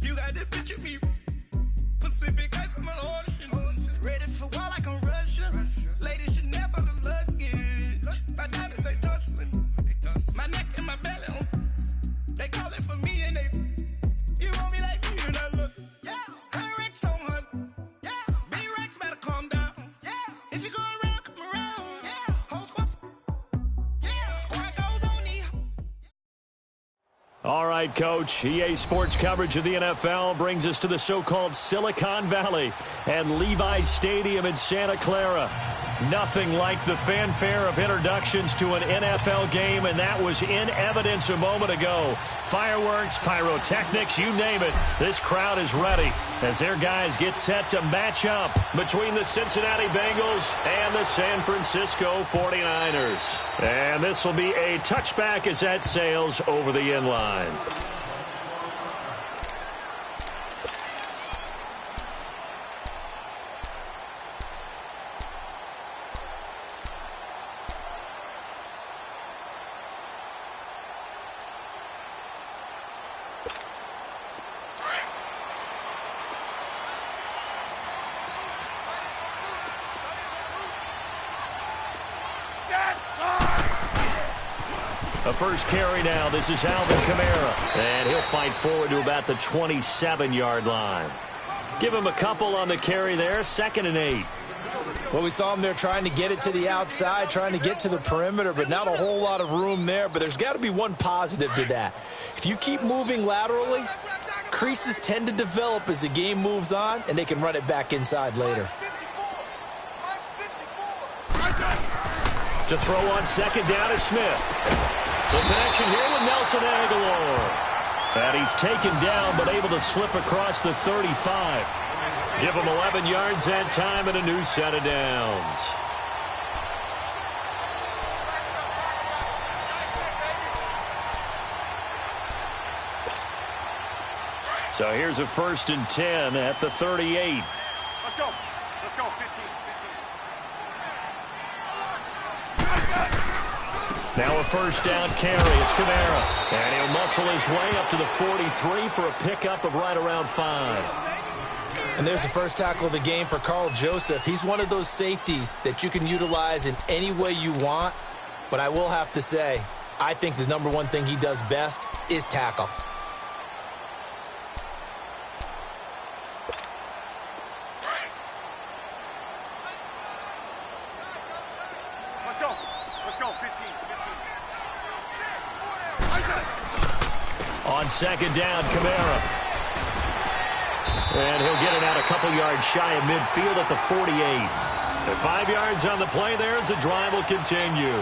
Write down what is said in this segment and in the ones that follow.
You got this bitch with me. Pacific ice, I'm an ocean. Ready for war like I'm Russian. Ladies should never the luggage. My diamonds, they tussling. My neck and my belly. They calling for me and they. You want me like me and I look. Yeah. Her Rex on her. Yeah. B-Rex better calm down. Yeah. If you go around, come around. Yeah. Whole squad. Yeah. Squad goes on the. All right, Coach. EA Sports coverage of the NFL brings us to the so-called Silicon Valley and Levi's Stadium in Santa Clara. Nothing like the fanfare of introductions to an NFL game, and that was in evidence a moment ago. Fireworks, pyrotechnics, you name it. This crowd is ready as their guys get set to match up between the Cincinnati Bengals and the San Francisco 49ers. And this will be a touchback as that sails over the end line. A first carry now. This is Alvin Kamara. And he'll fight forward to about the 27-yard line. Give him a couple on the carry there. 2nd and 8. Well, we saw him there trying to get it to the outside, trying to get to the perimeter, but not a whole lot of room there. But there's got to be one positive to that. If you keep moving laterally, creases tend to develop as the game moves on, and they can run it back inside later. To throw on 2nd down is Smith. The connection here with Nelson Aguilar. And he's taken down but able to slip across the 35. Give him 11 yards that time and a new set of downs. So here's a 1st and 10 at the 38. Let's go. Let's go. 15. Now a first down carry. It's Kamara. And he'll muscle his way up to the 43 for a pickup of right around 5. And there's the first tackle of the game for Carl Joseph. He's one of those safeties that you can utilize in any way you want. But I will have to say, I think the number one thing he does best is tackle. On 2nd down, Kamara. And he'll get it out a couple yards shy of midfield at the 48. The 5 yards on the play there as the drive will continue.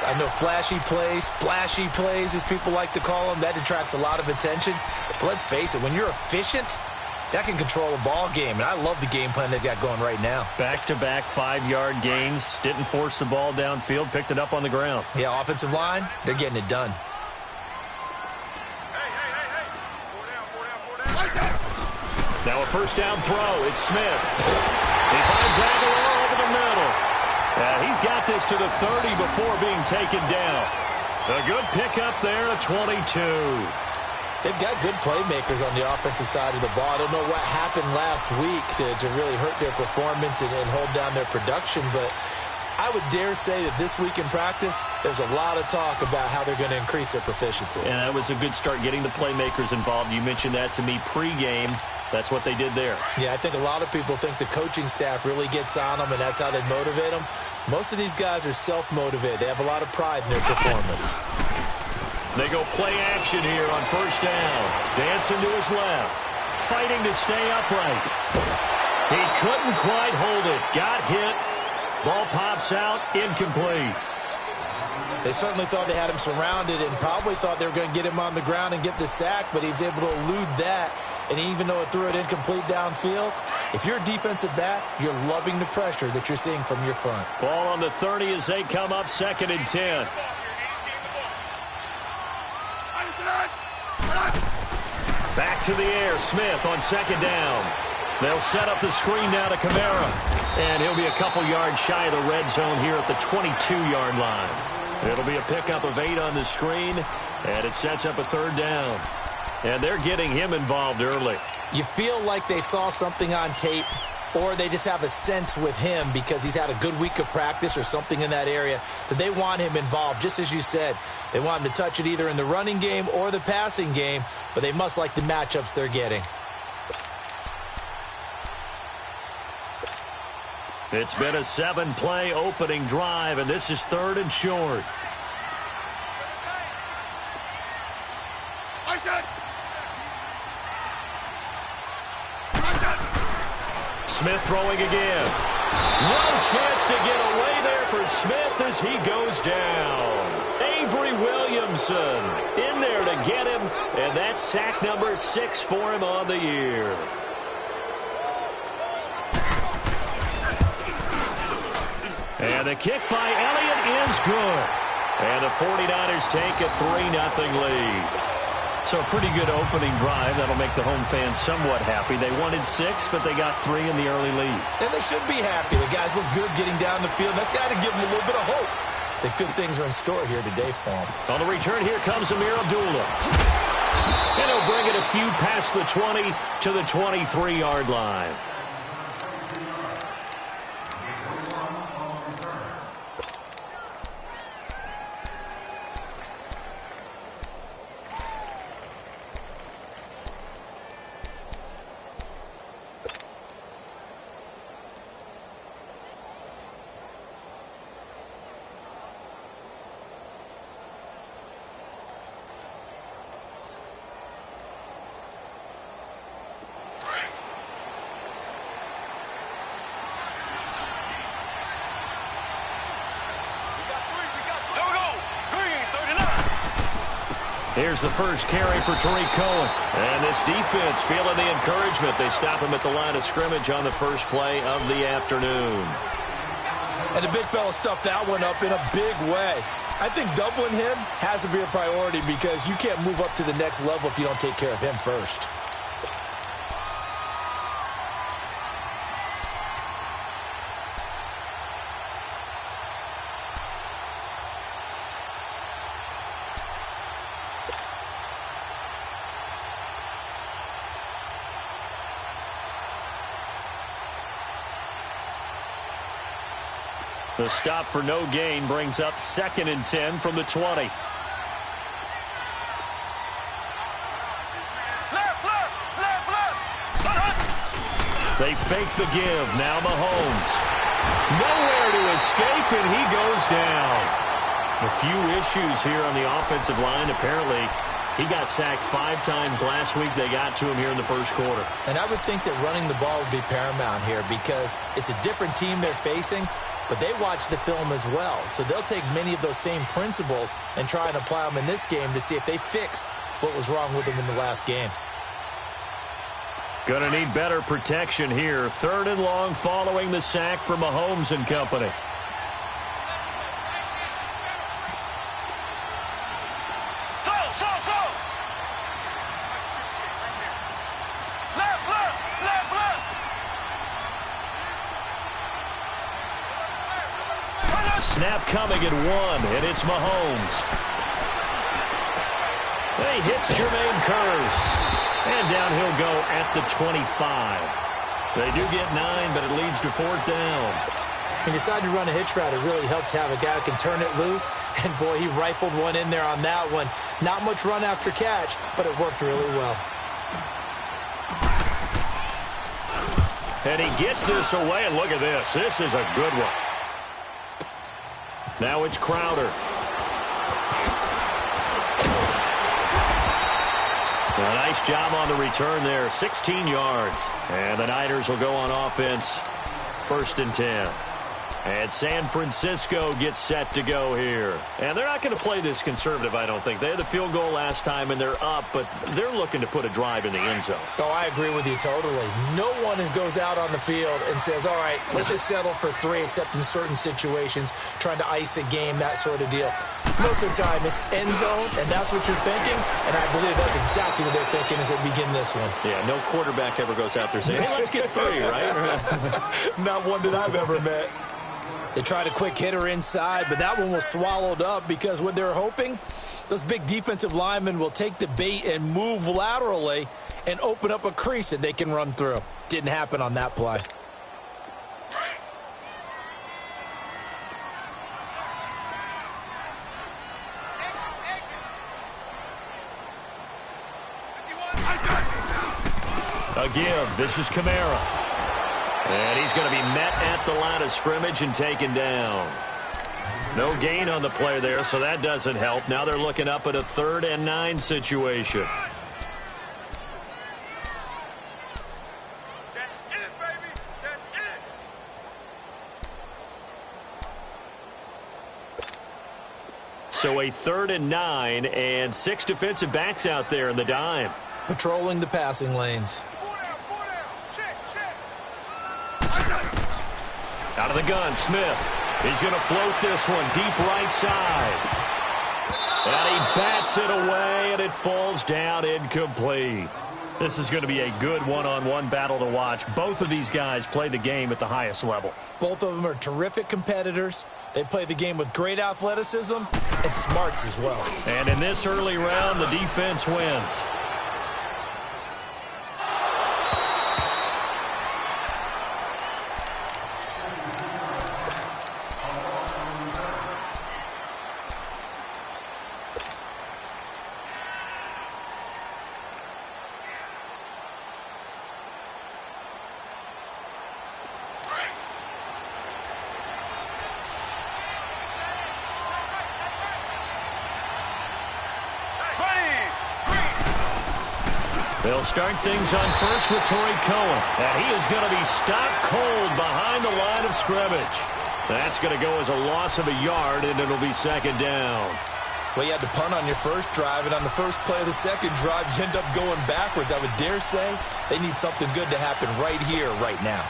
I know flashy plays, splashy plays, as people like to call them, that attracts a lot of attention. But let's face it, when you're efficient, that can control a ball game. And I love the game plan they've got going right now. Back-to-back 5-yard gains. Didn't force the ball downfield. Picked it up on the ground. Yeah, offensive line, they're getting it done. Now a first down throw. It's Smith. He finds Aguilar over the middle. He's got this to the 30 before being taken down. A good pickup there at 22. They've got good playmakers on the offensive side of the ball. I don't know what happened last week to really hurt their performance and hold down their production, but I would dare say that this week in practice, there's a lot of talk about how they're going to increase their proficiency. And that was a good start getting the playmakers involved. You mentioned that to me pregame. That's what they did there. Yeah, I think a lot of people think the coaching staff really gets on them, and that's how they motivate them. Most of these guys are self-motivated. They have a lot of pride in their performance. They go play action here on first down. Dancing to his left. Fighting to stay upright. He couldn't quite hold it. Got hit. Ball pops out. Incomplete. They certainly thought they had him surrounded and probably thought they were going to get him on the ground and get the sack, but he was able to elude that. And even though it threw it incomplete downfield, if you're a defensive back, you're loving the pressure that you're seeing from your front. Ball on the 30 as they come up 2nd and 10. Back to the air. Smith on 2nd down. They'll set up the screen now to Kamara. And he'll be a couple yards shy of the red zone here at the 22-yard line. It'll be a pickup of 8 on the screen, and it sets up a 3rd down. And they're getting him involved early. You feel like they saw something on tape, or they just have a sense with him because he's had a good week of practice or something in that area that they want him involved. Just as you said, they want him to touch it either in the running game or the passing game, but they must like the matchups they're getting. It's been a 7-play opening drive, and this is 3rd and short. Smith throwing again. No chance to get away there for Smith as he goes down. Avery Williamson in there to get him, and that's sack number 6 for him on the year. And the kick by Elliott is good. And the 49ers take a 3-0 lead. So a pretty good opening drive. That'll make the home fans somewhat happy. They wanted 6, but they got 3 in the early lead. And they should be happy. The guys look good getting down the field. That's got to give them a little bit of hope that good things are in store here today for them. On the return, here comes Amir Abdullah. And he'll bring it a few past the 20 to the 23-yard line. Here's the first carry for Tariq Cohen. And this defense feeling the encouragement. They stop him at the line of scrimmage on the first play of the afternoon. And the big fella stuffed that one up in a big way. I think doubling him has to be a priority because you can't move up to the next level if you don't take care of him first. The stop for no gain brings up 2nd and 10 from the 20. Left. They fake the give. Now Mahomes. Nowhere to escape, and he goes down. A few issues here on the offensive line. Apparently, he got sacked 5 times last week. They got to him here in the first quarter. And I would think that running the ball would be paramount here because it's a different team they're facing, but they watch the film as well. So they'll take many of those same principles and try and apply them in this game to see if they fixed what was wrong with them in the last game. Going to need better protection here. 3rd and long following the sack from Mahomes and company. Snap coming at 1, and it's Mahomes. He hits Jermaine Kearse. And down he'll go at the 25. They do get 9, but it leads to 4th down. He decided to run a hitch route. It really helps to have a guy who can turn it loose. And, boy, he rifled one in there on that one. Not much run after catch, but it worked really well. And he gets this away, and look at this. This is a good one. Now it's Crowder. A nice job on the return there. 16 yards. And the Niners will go on offense. 1st and 10. And San Francisco gets set to go here. And they're not going to play this conservative, I don't think. They had the field goal last time, and they're up, but they're looking to put a drive in the end zone. Oh, I agree with you totally. No one goes out on the field and says, all right, let's just settle for 3, except in certain situations, trying to ice a game, that sort of deal. Most of the time, it's end zone, and that's what you're thinking, and I believe that's exactly what they're thinking as they begin this one. Yeah, no quarterback ever goes out there saying, hey, let's get 3, right? Not one that I've ever met. They tried a quick hitter inside, but that one was swallowed up because what they're hoping Those big defensive linemen will take the bait and move laterally and open up a crease that they can run through. Didn't happen on that play. A give. This is Kamara. And he's going to be met at the line of scrimmage and taken down. No gain on the play there, so that doesn't help. Now they're looking up at a 3rd and 9 situation. So a 3rd and 9 and 6 defensive backs out there in the dime. Patrolling the passing lanes. Out of the gun, Smith. He's going to float this one deep right side. And he bats it away, and it falls down incomplete. This is going to be a good one-on-one battle to watch. Both of these guys play the game at the highest level. Both of them are terrific competitors. They play the game with great athleticism and smarts as well. And in this early round, the defense wins. They'll start things on first with Torrey Cohen. And he is going to be stopped cold behind the line of scrimmage. That's going to go as a loss of a yard, and it'll be 2nd down. Well, you had to punt on your first drive, and on the first play of the second drive, you end up going backwards. I would dare say they need something good to happen right here, right now.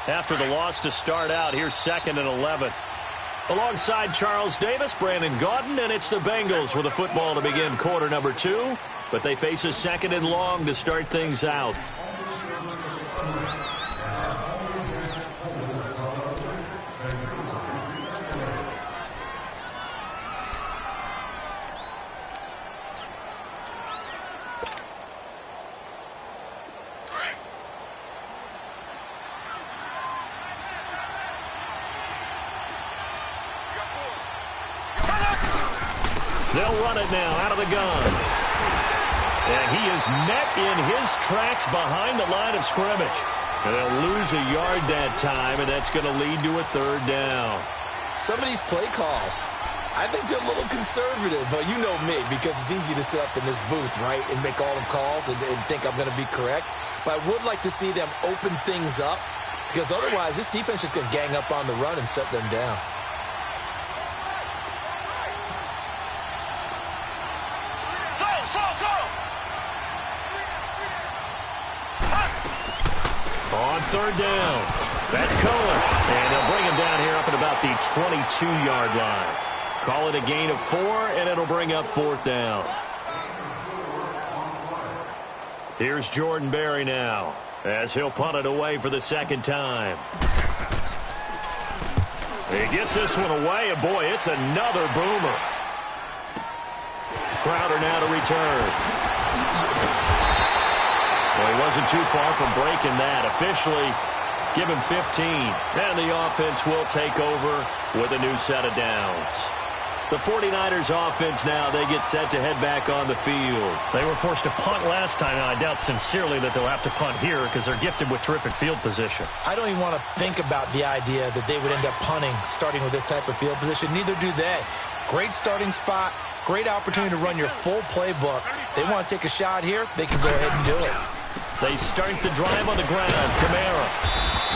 After the loss to start out, here's 2nd and 11. Alongside Charles Davis, Brandon Gaudin, and it's the Bengals with a football to begin quarter number 2. But they face a 2nd and long to start things out. They'll run it now out of the gun. And he is met in his tracks behind the line of scrimmage. And they'll lose a yard that time, and that's going to lead to a 3rd down. Some of these play calls, I think they're a little conservative, but you know me, because it's easy to sit up in this booth, right, and make all the calls and think I'm going to be correct. But I would like to see them open things up, because otherwise this defense is going to gang up on the run and shut them down. On 3rd down, that's Cohen. And they'll bring him down here up at about the 22-yard line. Call it a gain of 4, and it'll bring up 4th down. Here's Jordan Berry now, as he'll punt it away for the 2nd time. He gets this one away, and boy, it's another boomer. Crowder now to return. Well, he wasn't too far from breaking that. Officially, give him 15. And the offense will take over with a new set of downs. The 49ers offense now, they get set to head back on the field. They were forced to punt last time, and I doubt sincerely that they'll have to punt here because they're gifted with terrific field position. I don't even want to think about the idea that they would end up punting starting with this type of field position. Neither do they. Great starting spot, great opportunity to run your full playbook. They want to take a shot here, they can go ahead and do it. They start the drive on the ground. Kamara.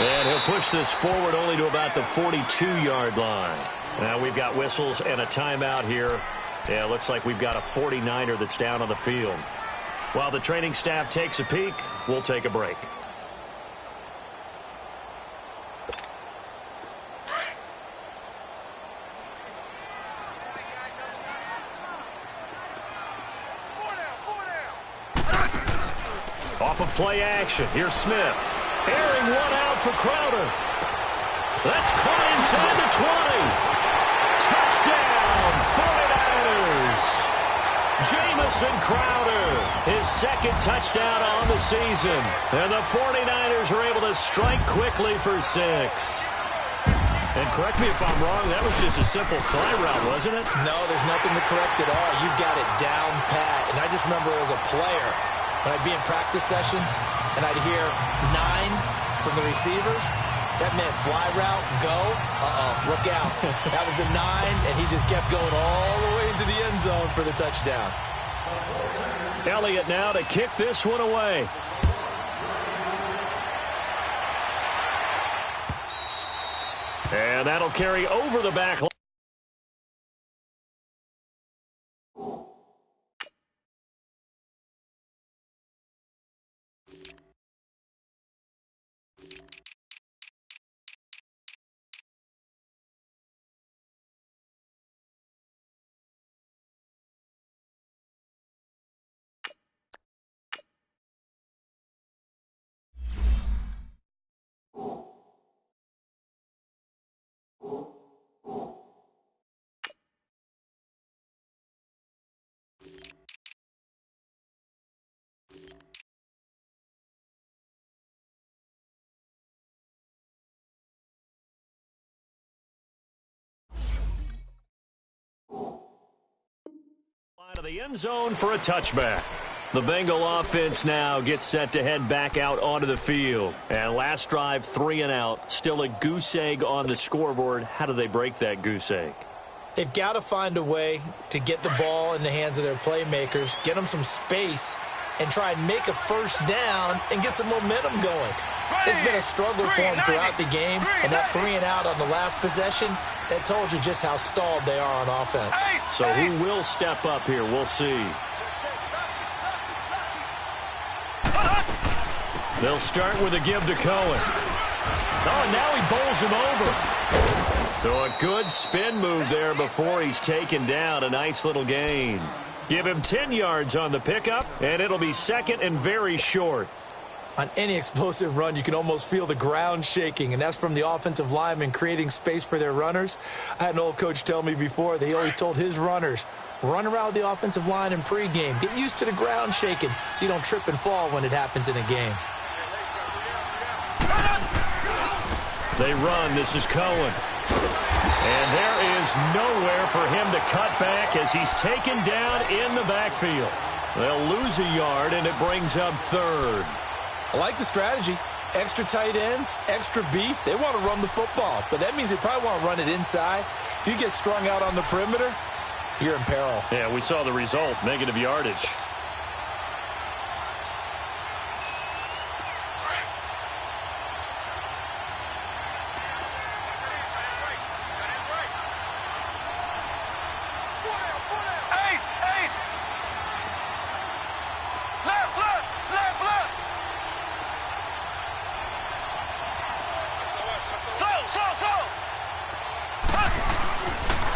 And he'll push this forward only to about the 42-yard line. Now we've got whistles and a timeout here. Yeah, it looks like we've got a 49er that's down on the field. While the training staff takes a peek, we'll take a break. Off of play action. Here's Smith. Airing one out for Crowder. That's caught inside the 20. Touchdown, 49ers. Jamison Crowder, his second touchdown on the season. And the 49ers are able to strike quickly for 6. And correct me if I'm wrong, that was just a simple fly route, wasn't it? No, there's nothing to correct at all. You've got it down pat. And I just remember as a player, when I'd be in practice sessions and I'd hear 9 from the receivers, that meant fly route, go, look out. That was the 9, and he just kept going all the way into the end zone for the touchdown. Elliott now to kick this one away. And that'll carry over the back line. To the end zone for a touchback. The Bengal offense now gets set to head back out onto the field. And last drive, 3 and out. Still a goose egg on the scoreboard. How do they break that goose egg? They've got to find a way to get the ball in the hands of their playmakers, get them some space, and try and make a first down and get some momentum going. It's been a struggle for them throughout the game, and that 3 and out on the last possession, that told you just how stalled they are on offense. So who will step up here? We'll see. They'll start with a give to Cohen. Oh, and now he bowls him over. So a good spin move there before he's taken down. A nice little gain. Give him 10 yards on the pickup, and it'll be second and very short. On any explosive run, you can almost feel the ground shaking, and that's from the offensive linemen creating space for their runners. I had an old coach tell me before, he always told his runners, run around the offensive line in pregame. Get used to the ground shaking so you don't trip and fall when it happens in a game. They run. This is Cohen. And there is nowhere for him to cut back as he's taken down in the backfield. They'll lose a yard, and it brings up third. I like the strategy. Extra tight ends, extra beef. They want to run the football, but that means they probably want to run it inside. If you get strung out on the perimeter, you're in peril. Yeah, we saw the result, negative yardage.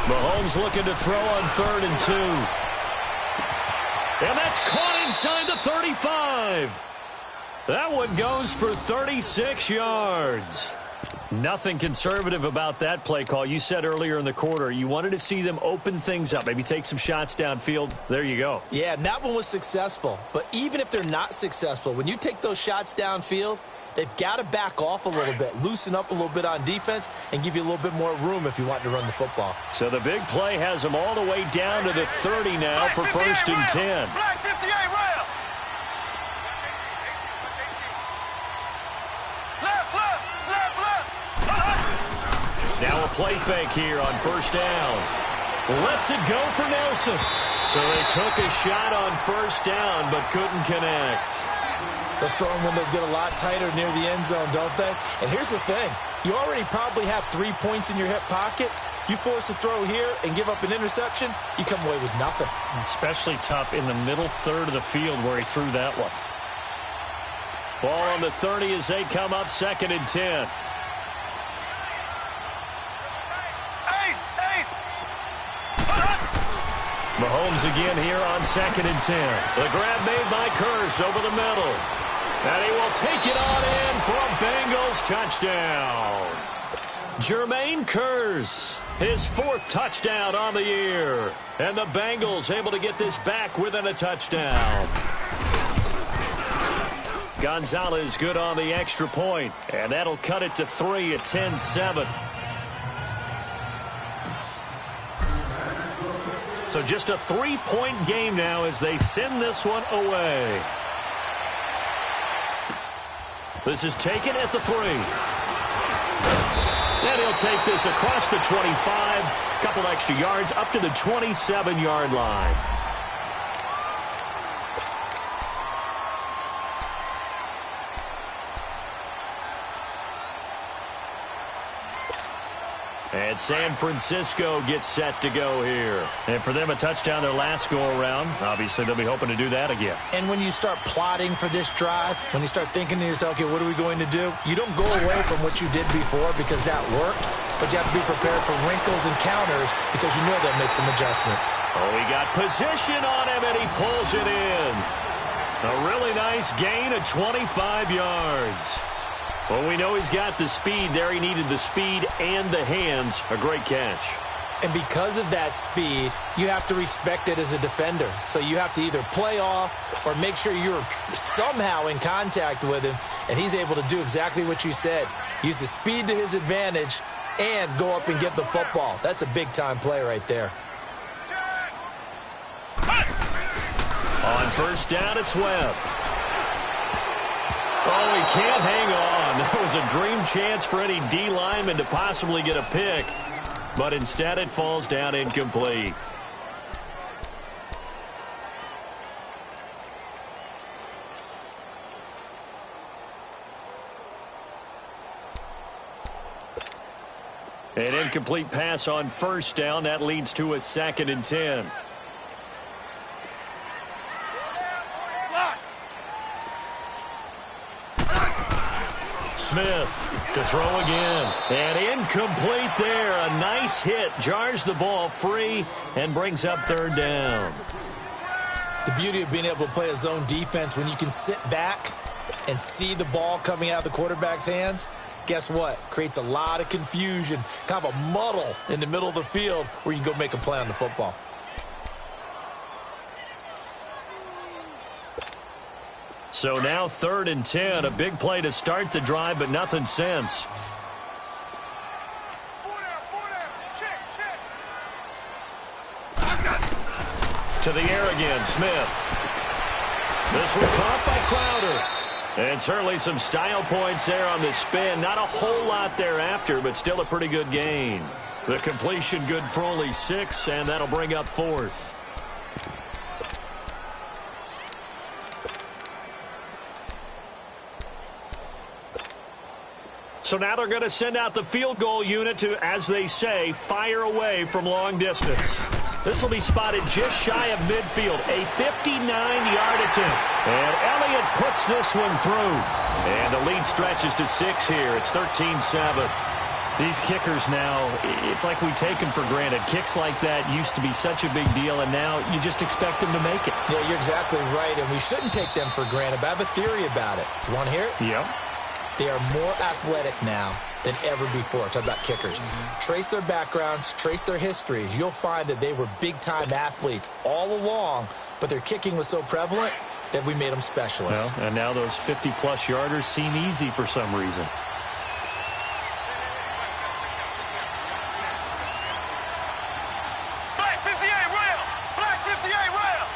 Mahomes looking to throw on 3rd and 2. And that's caught inside the 35. That one goes for 36 yards. Nothing conservative about that play call. You said earlier in the quarter you wanted to see them open things up, maybe take some shots downfield. There you go. Yeah, and that one was successful. But even if they're not successful, when you take those shots downfield, they've got to back off a little bit, loosen up a little bit on defense, and give you a little bit more room if you want to run the football. So the big play has them all the way down to the 30 now for 1st and 10. Black 58 rail. Left. Now a play fake here on 1st down. Lets it go for Nelson. So they took a shot on 1st down but couldn't connect. Those throwing windows get a lot tighter near the end zone, don't they? And here's the thing. You already probably have 3 points in your hip pocket. You force a throw here and give up an interception, you come away with nothing. Especially tough in the middle third of the field where he threw that one. Ball on the 30 as they come up 2nd and 10. Mahomes again here on 2nd and 10. The grab made by Kearse over the middle. And he will take it on in for a Bengals touchdown. Jermaine Kearse, his 4th touchdown on the year. And the Bengals able to get this back within a touchdown. Gonzalez good on the extra point, and that'll cut it to 3 at 10-7. So just a 3-point game now as they send this one away. This is taken at the 3. And he'll take this across the 25, a couple extra yards up to the 27-yard line. And San Francisco gets set to go here. And for them, a touchdown their last go-around. Obviously, they'll be hoping to do that again. And when you start plotting for this drive, when you start thinking to yourself, okay, what are we going to do? You don't go away from what you did before because that worked, but you have to be prepared for wrinkles and counters because you know they'll make some adjustments. Oh, he got position on him, and he pulls it in. A really nice gain of 25 yards. Well, we know he's got the speed there. He needed the speed and the hands. A great catch. And because of that speed, you have to respect it as a defender. So you have to either play off or make sure you're somehow in contact with him, and he's able to do exactly what you said. Use the speed to his advantage and go up and get the football. That's a big-time play right there. On first down, it's Webb. Oh, he can't hang on. That was a dream chance for any D lineman to possibly get a pick, but instead it falls down incomplete. An incomplete pass on first down. That leads to a 2nd and 10. Smith to throw again. And incomplete there. A nice hit. Jars the ball free and brings up 3rd down. The beauty of being able to play a zone defense when you can sit back and see the ball coming out of the quarterback's hands, guess what? Creates a lot of confusion, kind of a muddle in the middle of the field where you can go make a play on the football. So now 3rd and 10. A big play to start the drive, but nothing since. To the air again, Smith. This one caught by Crowder. And certainly some style points there on the spin. Not a whole lot thereafter, but still a pretty good gain. The completion good for only 6, and that'll bring up 4th. So now they're going to send out the field goal unit to, as they say, fire away from long distance. This will be spotted just shy of midfield, a 59-yard attempt. And Elliott puts this one through. And the lead stretches to 6 here. It's 13-7. These kickers now, it's like we take them for granted. Kicks like that used to be such a big deal, and now you just expect them to make it. Yeah, you're exactly right, and we shouldn't take them for granted. But I have a theory about it. You want to hear it? Yep. They are more athletic now than ever before. Talk about kickers. Trace their backgrounds, trace their histories. You'll find that they were big-time athletes all along, but their kicking was so prevalent that we made them specialists. Well, and now those 50-plus yarders seem easy for some reason. Black 58 rail! Black 58 rail!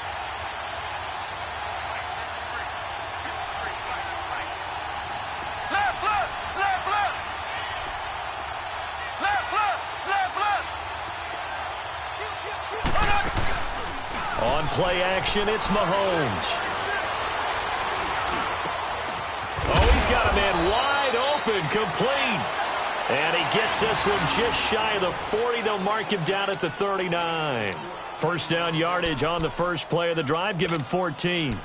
Left, left, left, left! Left, left, left, left! On play action, it's Mahomes. Oh, he's got a man wide open, complete. And he gets this one just shy of the 40. They'll mark him down at the 39. First down yardage on the first play of the drive. Give him 14.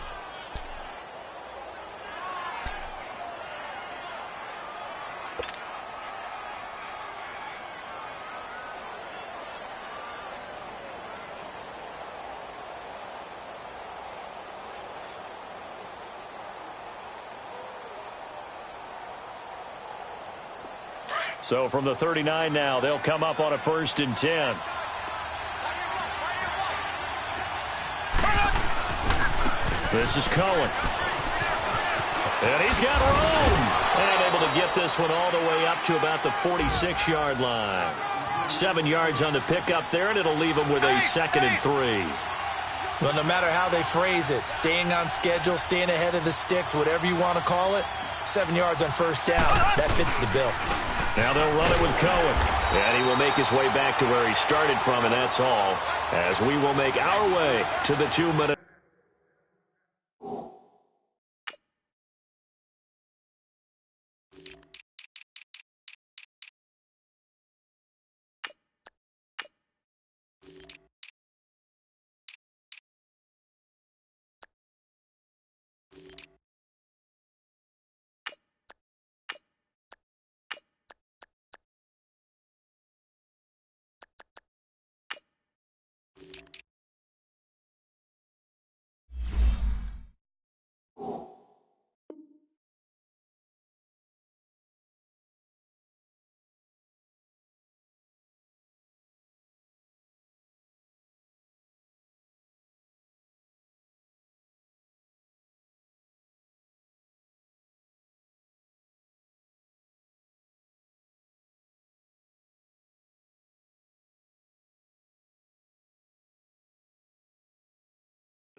So from the 39 now, they'll come up on a 1st and 10. This is Cohen. And he's got room. And able to get this one all the way up to about the 46-yard line. 7 yards on the pickup there, and it'll leave them with a 2nd and 3. Well, no matter how they phrase it, staying on schedule, staying ahead of the sticks, whatever you want to call it, 7 yards on 1st down. That fits the bill. Now they'll run it with Cohen. And he will make his way back to where he started from, and that's all. As we will make our way to the 2-minute.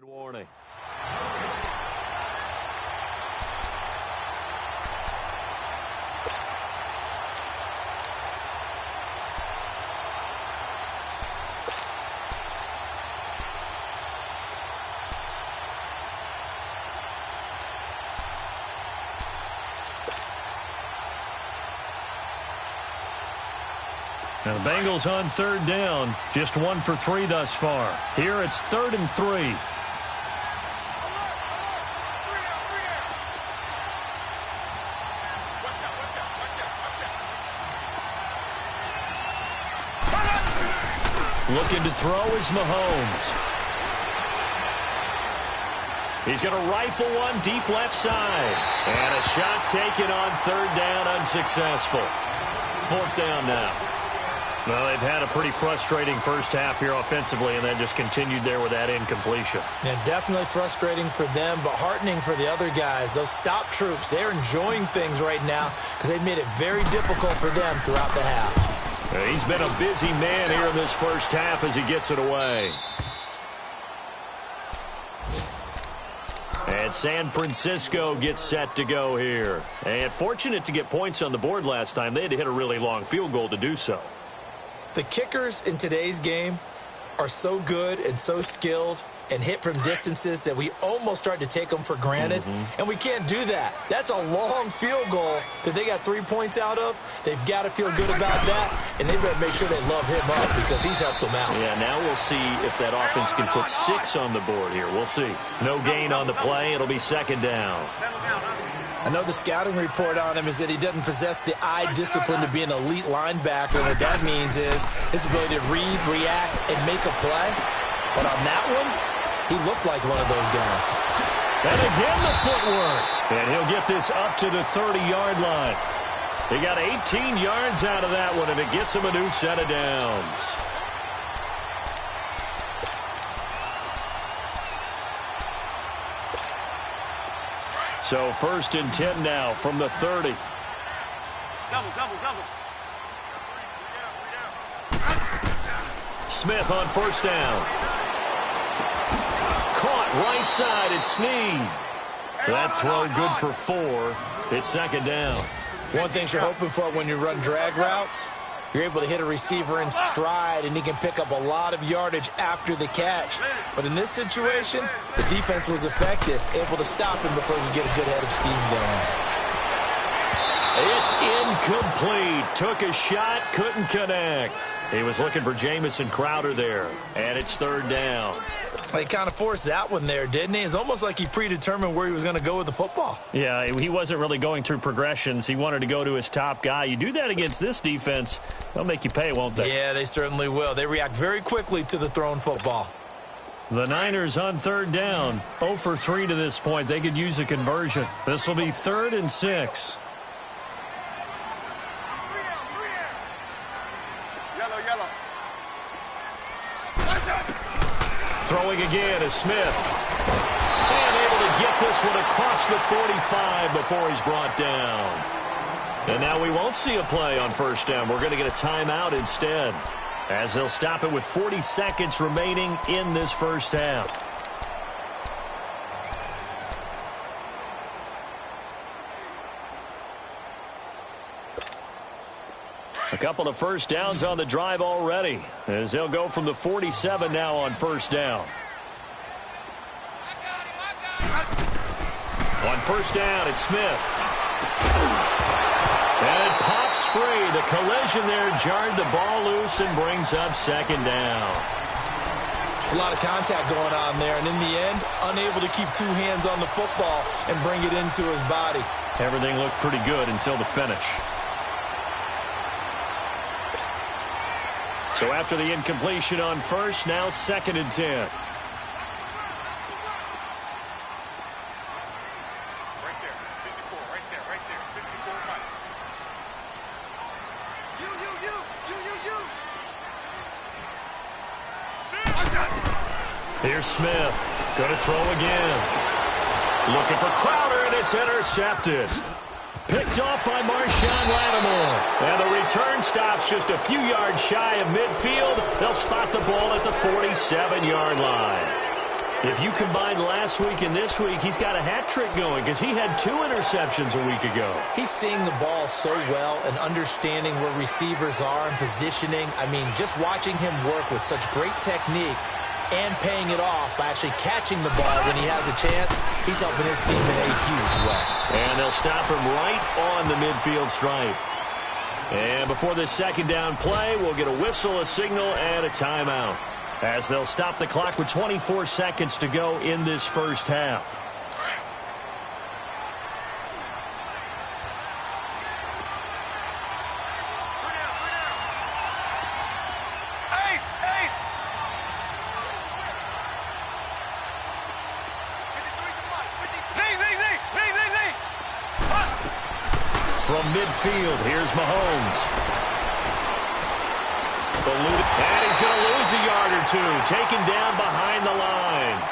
Warning. Now the Bengals on 3rd down, just 1 for 3 thus far. Here it's 3rd and 3. Looking to throw is Mahomes. He's going to rifle one deep left side. And a shot taken on 3rd down, unsuccessful. 4th down now. Well, they've had a pretty frustrating first half here offensively, and then just continued there with that incompletion. Yeah, definitely frustrating for them, but heartening for the other guys. Those stop troops, they're enjoying things right now because they've made it very difficult for them throughout the half. He's been a busy man here in this first half as he gets it away. And San Francisco gets set to go here. And fortunate to get points on the board last time. They had to hit a really long field goal to do so. The kickers in today's game are so good and so skilled and hit from distances that we almost start to take them for granted. And we can't do that. That's a long field goal that they got 3 points out of. They've got to feel good about that, and they better make sure they love him up because he's helped them out. Yeah, now we'll see if that offense can put 6 on the board here. We'll see. No gain on the play. It'll be 2nd down. I know the scouting report on him is that he doesn't possess the eye discipline to be an elite linebacker. What that means is his ability to read, react, and make a play. But on that one, he looked like one of those guys. And again the footwork. And he'll get this up to the 30-yard line. He got 18 yards out of that one, and it gets him a new set of downs. So 1st and 10 now from the 30. Double. Smith on 1st down. Caught right side. It's Snead. That throw good for 4. It's 2nd down. One thing you're hoping for when you run drag routes, you're able to hit a receiver in stride, and he can pick up a lot of yardage after the catch. But in this situation, the defense was effective, able to stop him before he could get a good head of steam going. It's incomplete. Took a shot, couldn't connect. He was looking for Jamison Crowder there, and it's 3rd down. He kind of forced that one there, didn't he? It's almost like he predetermined where he was going to go with the football. Yeah, he wasn't really going through progressions. He wanted to go to his top guy. You do that against this defense, they'll make you pay, won't they? Yeah, they certainly will. They react very quickly to the thrown football. The Niners on 3rd down. 0 for 3 to this point. They could use a conversion. This will be 3rd and 6. again is Smith. And able to get this one across the 45 before he's brought down. And now we won't see a play on first down. We're going to get a timeout instead, as they'll stop it with 40 seconds remaining in this first half. A couple of first downs on the drive already, as they'll go from the 47 now on first down. On first down, it's Smith. And it pops free. The collision there jarred the ball loose and brings up second down. It's a lot of contact going on there, and in the end, unable to keep two hands on the football and bring it into his body. Everything looked pretty good until the finish. So after the incompletion on first, now 2nd and 10. Here's Smith. Going to throw again. Looking for Crowder, and it's intercepted. Picked off by Marshawn Lattimore. And the return stops just a few yards shy of midfield. They'll spot the ball at the 47-yard line. If you combine last week and this week, he's got a hat trick going because he had 2 interceptions a week ago. He's seeing the ball so well and understanding where receivers are and positioning. I mean, just watching him work with such great technique and paying it off by actually catching the ball when he has a chance, he's helping his team in a huge way. And they'll stop him right on the midfield stripe. And before this second down play, we'll get a whistle, a signal, and a timeout, as they'll stop the clock with 24 seconds to go in this first half. From midfield, here's Mahomes. And he's going to lose a yard or two, taken down behind the line.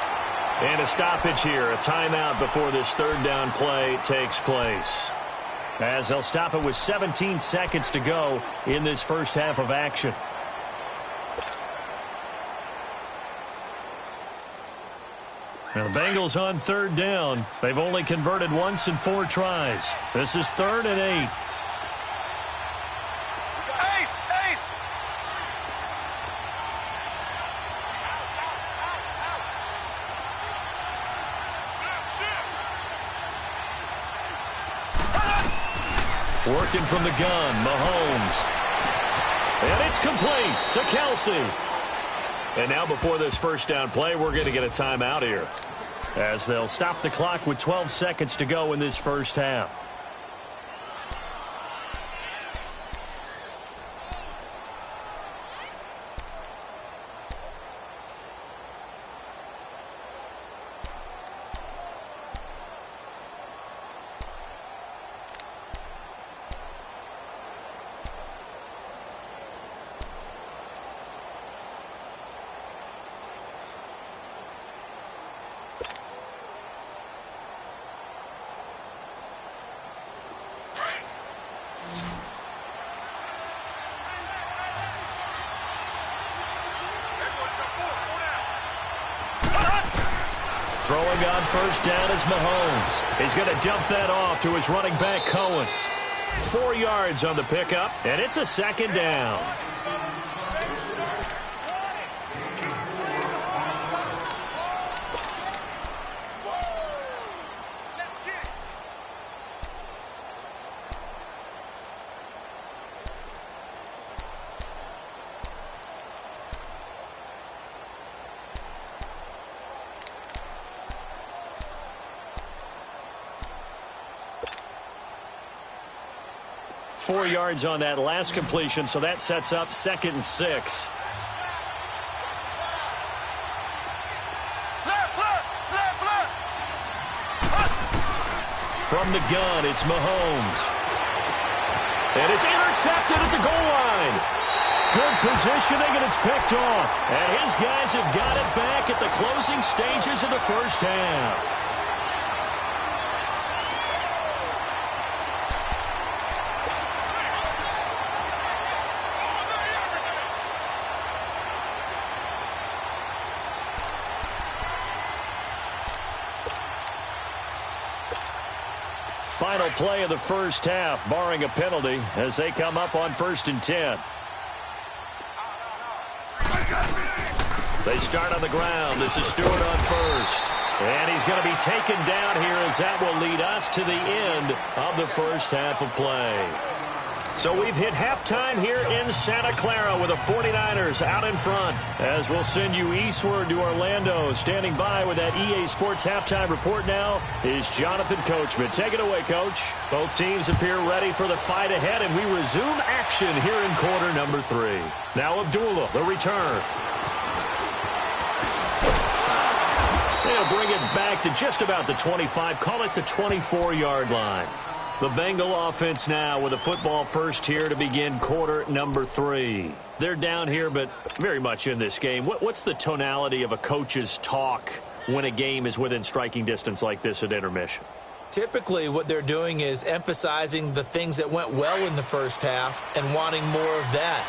And a stoppage here, a timeout before this third down play takes place, as they'll stop it with 17 seconds to go in this first half of action. Now the Bengals on third down. They've only converted once in 4 tries. This is 3rd and 8. Working from the gun, Mahomes. And it's complete to Kelsey. And now before this first down play, we're going to get a timeout here, as they'll stop the clock with 12 seconds to go in this first half. Throwing on first down is Mahomes. He's going to dump that off to his running back, Cohen. 4 yards on the pickup, and it's a second down. Four yards on that last completion, so that sets up 2nd and 6. From the gun, it's Mahomes. And it's intercepted at the goal line. Good positioning, and it's picked off. And his guys have got it back at the closing stages of the first half. Final play of the first half, barring a penalty, as they come up on 1st and 10. They start on the ground. This is Stewart on first. And he's going to be taken down here, as that will lead us to the end of the first half of play. So we've hit halftime here in Santa Clara with the 49ers out in front, as we'll send you eastward to Orlando. Standing by with that EA Sports halftime report now is Jonathan Coachman. Take it away, Coach. Both teams appear ready for the fight ahead, and we resume action here in quarter number 3. Now Abdullah, the return. They'll bring it back to just about the 25, call it the 24-yard line. The Bengal offense now with a football first here to begin quarter number 3. They're down here, but very much in this game. What's the tonality of a coach's talk when a game is within striking distance like this at intermission? Typically, what they're doing is emphasizing the things that went well in the first half and wanting more of that.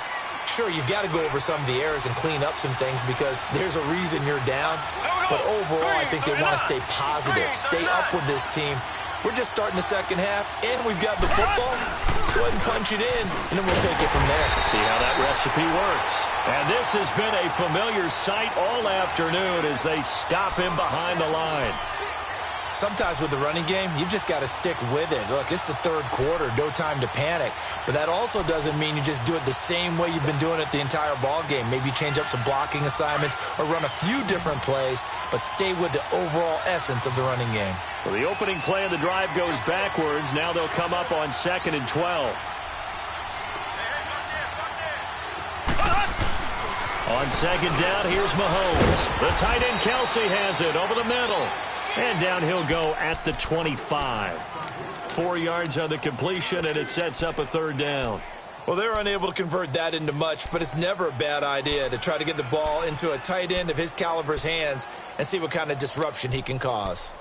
Sure, you've got to go over some of the errors and clean up some things because there's a reason you're down. But overall, I think they want to stay positive, stay up with this team. We're just starting the second half, and we've got the football. Let's go ahead and punch it in, and then we'll take it from there. See how that recipe works. And this has been a familiar sight all afternoon as they stop him behind the line. Sometimes with the running game, you've just got to stick with it. Look, it's the third quarter, no time to panic. But that also doesn't mean you just do it the same way you've been doing it the entire ball game. Maybe change up some blocking assignments or run a few different plays, but stay with the overall essence of the running game. So the opening play of the drive goes backwards. Now they'll come up on 2nd and 12. On 2nd down, here's Mahomes. The tight end Kelsey has it over the middle. And down he'll go at the 25. 4 yards on the completion, and it sets up a 3rd down. Well, they're unable to convert that into much, but it's never a bad idea to try to get the ball into a tight end of his caliber's hands and see what kind of disruption he can cause.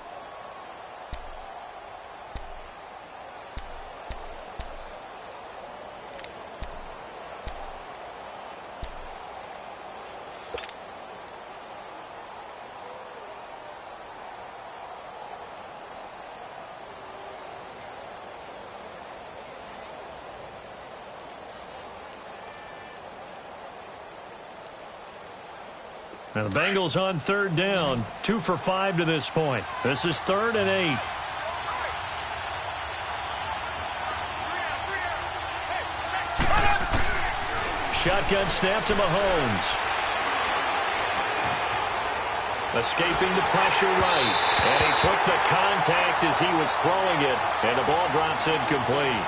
Now the Bengals on 3rd down, 2 for 5 to this point. This is 3rd and 8. Shotgun snap to Mahomes. Escaping the pressure right. And he took the contact as he was throwing it. And the ball drops incomplete.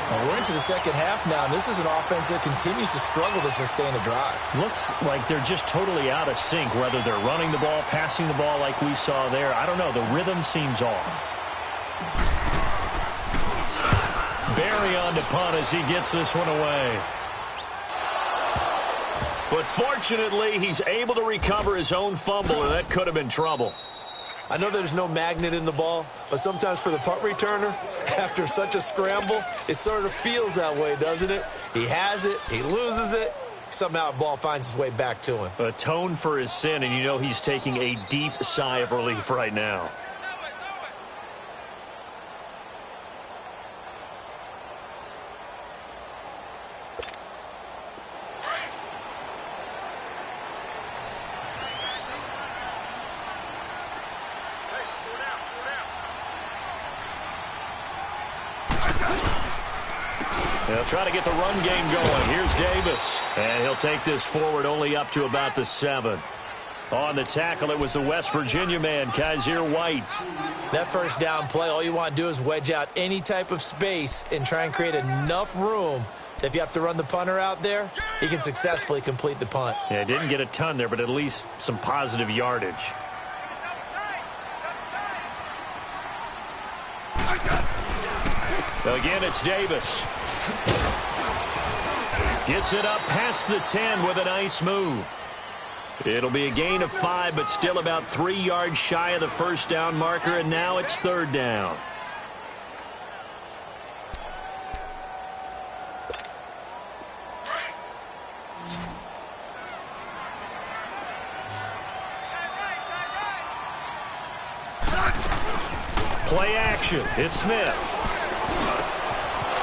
Well, we're into the second half now, and this is an offense that continues to struggle to sustain a drive. Looks like they're just totally out of sync, whether they're running the ball, passing the ball like we saw there. I don't know. The rhythm seems off. Barry on to punt as he gets this one away. But fortunately, he's able to recover his own fumble, and that could have been trouble. I know there's no magnet in the ball, but sometimes for the punt returner, after such a scramble, it sort of feels that way, doesn't it? He has it, he loses it, somehow the ball finds its way back to him. Atone for his sin, and you know he's taking a deep sigh of relief right now. They'll try to get the run game going. Here's Davis. And he'll take this forward only up to about the 7. On the tackle, it was the West Virginia man, Kaiser White. That first down play, all you want to do is wedge out any type of space and try and create enough room that if you have to run the punter out there, he can successfully complete the punt. Yeah, didn't get a ton there, but at least some positive yardage. Again, it's Davis. Gets it up past the 10 with a nice move. It'll be a gain of 5, but still about 3 yards shy of the first down marker, and now it's third down. Play action. It's Smith.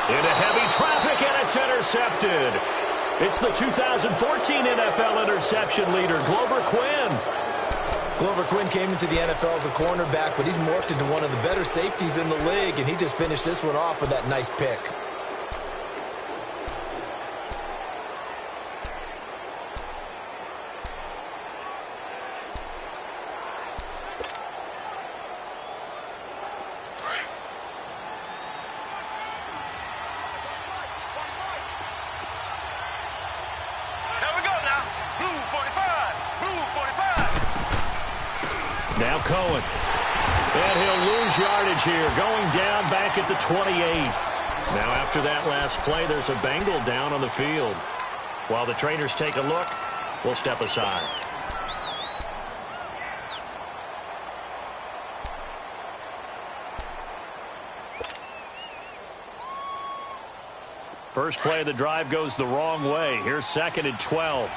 Into heavy traffic, and it's intercepted. It's the 2014 NFL interception leader, Glover Quinn. Glover Quinn came into the NFL as a cornerback, but he's morphed into one of the better safeties in the league, and he just finished this one off with that nice pick. Now Cohen. And he'll lose yardage here, going down back at the 28. Now after that last play, there's a Bengal down on the field. While the trainers take a look, we'll step aside. First play of the drive goes the wrong way. Here's 2nd and 12.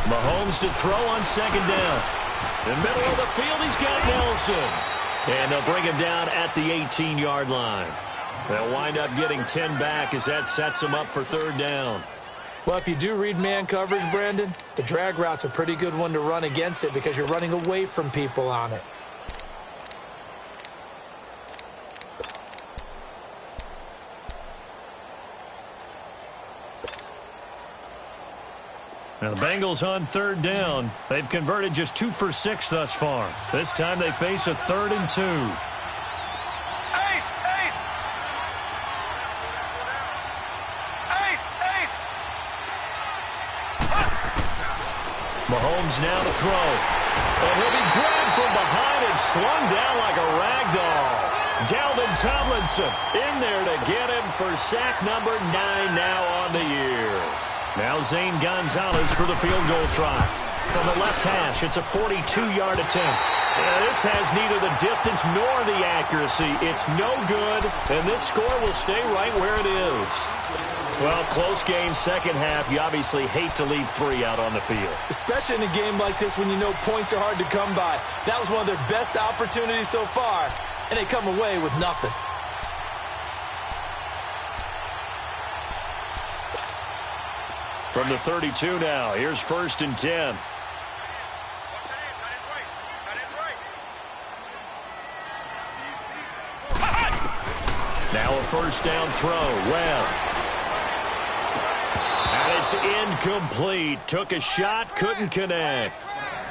Mahomes to throw on 2nd down. In the middle of the field, he's got Nelson. And they'll bring him down at the 18-yard line. They'll wind up getting 10 back as that sets him up for 3rd down. Well, if you do read man coverage, Brandon, the drag route's a pretty good one to run against it because you're running away from people on it. Now the Bengals on 3rd down. They've converted just 2 for 6 thus far. This time they face a 3rd and 2. Mahomes now to throw. And he'll be grabbed from behind and slung down like a rag doll. Dalvin Tomlinson in there to get him for sack number 9 now on the year. Now Zane Gonzalez for the field goal try. From the left hash, it's a 42-yard attempt. This has neither the distance nor the accuracy. It's no good, and this score will stay right where it is. Well, close game, second half. You obviously hate to leave 3 out on the field. Especially in a game like this when you know points are hard to come by. That was one of their best opportunities so far, and they come away with nothing. From the 32 now, here's 1st and 10. Now a 1st down throw. Well. And it's incomplete. Took a shot, couldn't connect.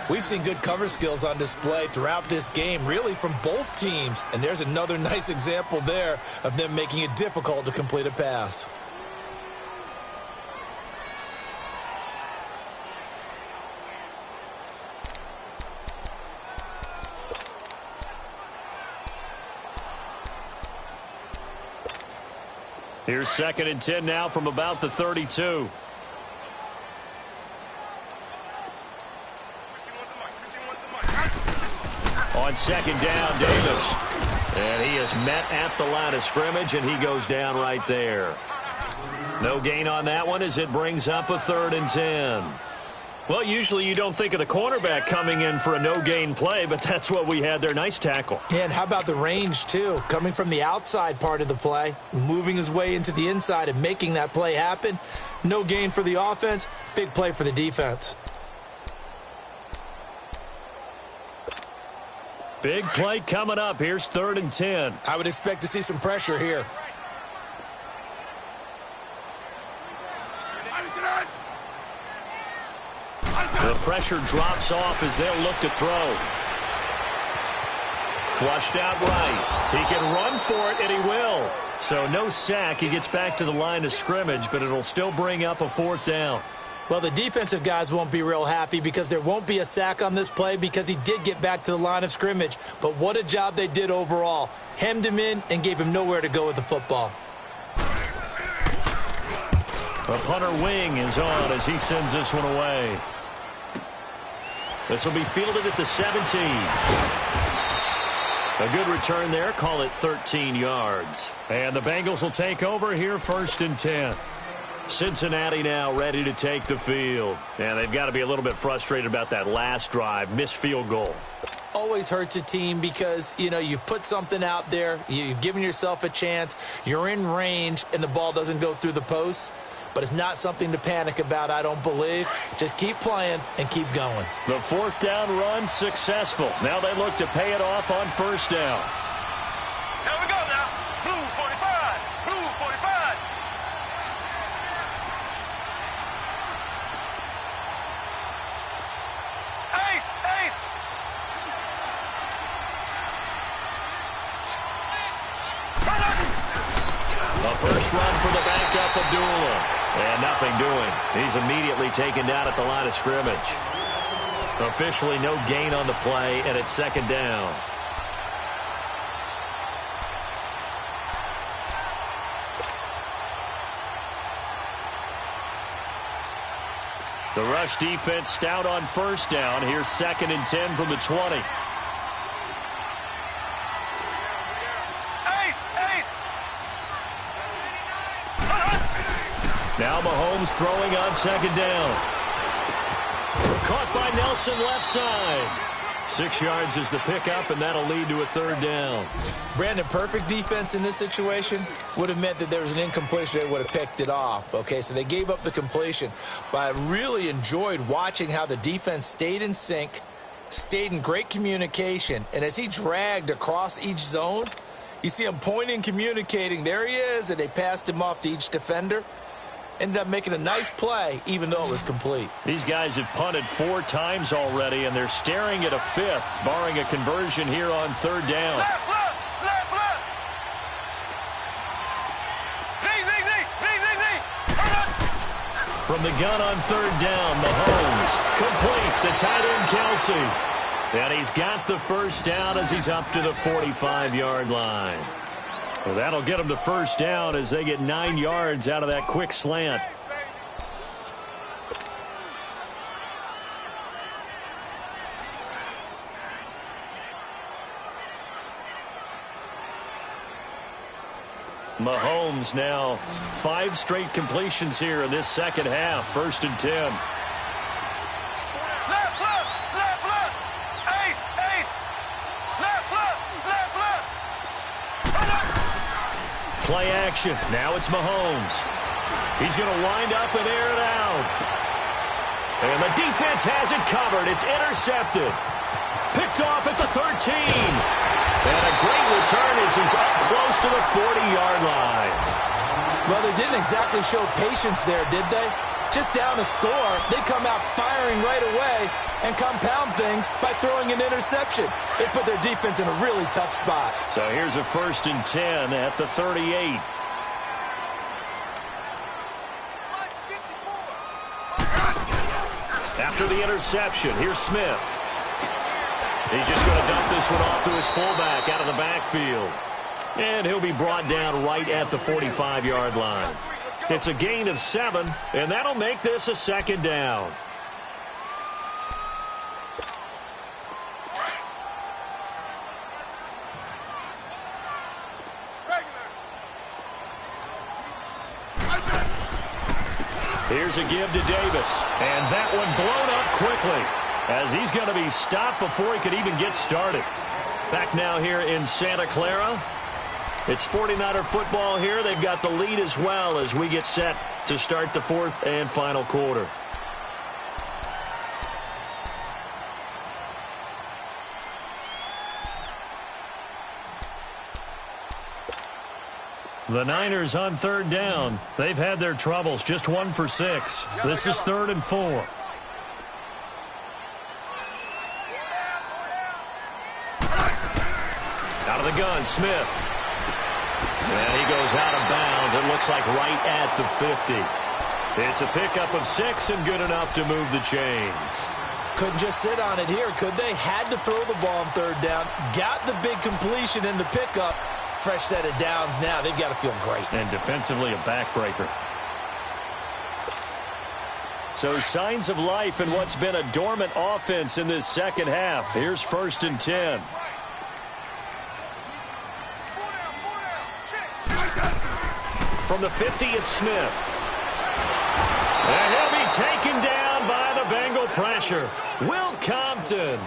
We've seen good cover skills on display throughout this game, really from both teams. And there's another nice example there of them making it difficult to complete a pass. Here's 2nd and 10 now from about the 32. On 2nd down, Davis. And he is met at the line of scrimmage, and he goes down right there. No gain on that one as it brings up a 3rd and 10. Well, usually you don't think of the cornerback coming in for a no-gain play, but that's what we had there. Nice tackle. Yeah, and how about the range, too? Coming from the outside part of the play, moving his way into the inside and making that play happen. No gain for the offense, big play for the defense. Big play coming up. Here's 3rd and 10. I would expect to see some pressure here. The pressure drops off as they'll look to throw. Flushed out right. He can run for it, and he will. So no sack. He gets back to the line of scrimmage, but it'll still bring up a 4th down. Well, the defensive guys won't be real happy because there won't be a sack on this play because he did get back to the line of scrimmage. But what a job they did overall. Hemmed him in and gave him nowhere to go with the football. The punter wing is on as he sends this one away. This will be fielded at the 17. A good return there. Call it 13 yards. And the Bengals will take over here, 1st and 10. Cincinnati now ready to take the field. And they've got to be a little bit frustrated about that last drive. Missed field goal. Always hurts a team because, you know, you've put something out there. You've given yourself a chance. You're in range, and the ball doesn't go through the posts. But it's not something to panic about, I don't believe. Just keep playing and keep going. The 4th down run successful. Now they look to pay it off on 1st down. Here we go now. Blue 45. Blue 45. Ace. Ace. The first run for the backup, Abdullah. And nothing doing. He's immediately taken down at the line of scrimmage. Officially no gain on the play, and it's 2nd down. The rush defense stout on 1st down. Here's 2nd and 10 from the 20. Now Mahomes throwing on 2nd down. Caught by Nelson left side. 6 yards is the pickup, and that'll lead to a 3rd down. Brandon, perfect defense in this situation would have meant that there was an incompletion. They would have picked it off. Okay, so they gave up the completion. But I really enjoyed watching how the defense stayed in sync, stayed in great communication, and as he dragged across each zone, you see him pointing, communicating. There he is, and they passed him off to each defender. Ended up making a nice play, even though it was complete. These guys have punted 4 times already, and they're staring at a 5th, barring a conversion here on 3rd down. Left. From the gun on 3rd down, Mahomes complete. The tight end, Kelsey. And he's got the 1st down as he's up to the 45-yard line. Well, that'll get them to 1st down as they get 9 yards out of that quick slant. Mahomes now 5 straight completions here in this 2nd half. 1st and 10. Play action. Now it's Mahomes. He's going to wind up and air it out. And the defense has it covered. It's intercepted. Picked off at the 13. And a great return as he's up close to the 40-yard line. Well, they didn't exactly show patience there, did they? Just down a score, they come out firing right away and compound things by throwing an interception. It put their defense in a really tough spot. So here's a 1st and 10 at the 38. After the interception, here's Smith. He's just going to dump this one off to his fullback out of the backfield. And he'll be brought down right at the 45-yard line. It's a gain of 7, and that'll make this a 2nd down. Here's a give to Davis. And that one blown up quickly as he's going to be stopped before he could even get started. Back now here in Santa Clara. It's 49er football here. They've got the lead as well as we get set to start the 4th and final quarter. The Niners on 3rd down. They've had their troubles. Just 1 for 6. This is 3rd and 4. Out of the gun, Smith. And he goes out of bounds. It looks like right at the 50. It's a pickup of 6 and good enough to move the chains. Couldn't just sit on it here, could they? Had to throw the ball on third down. Got the big completion in the pickup. Fresh set of downs now. They've got to feel great. And defensively a backbreaker. So signs of life in what's been a dormant offense in this second half. Here's 1st and 10. From the 50, it's Smith. And he'll be taken down by the Bengal pressure. Will Compton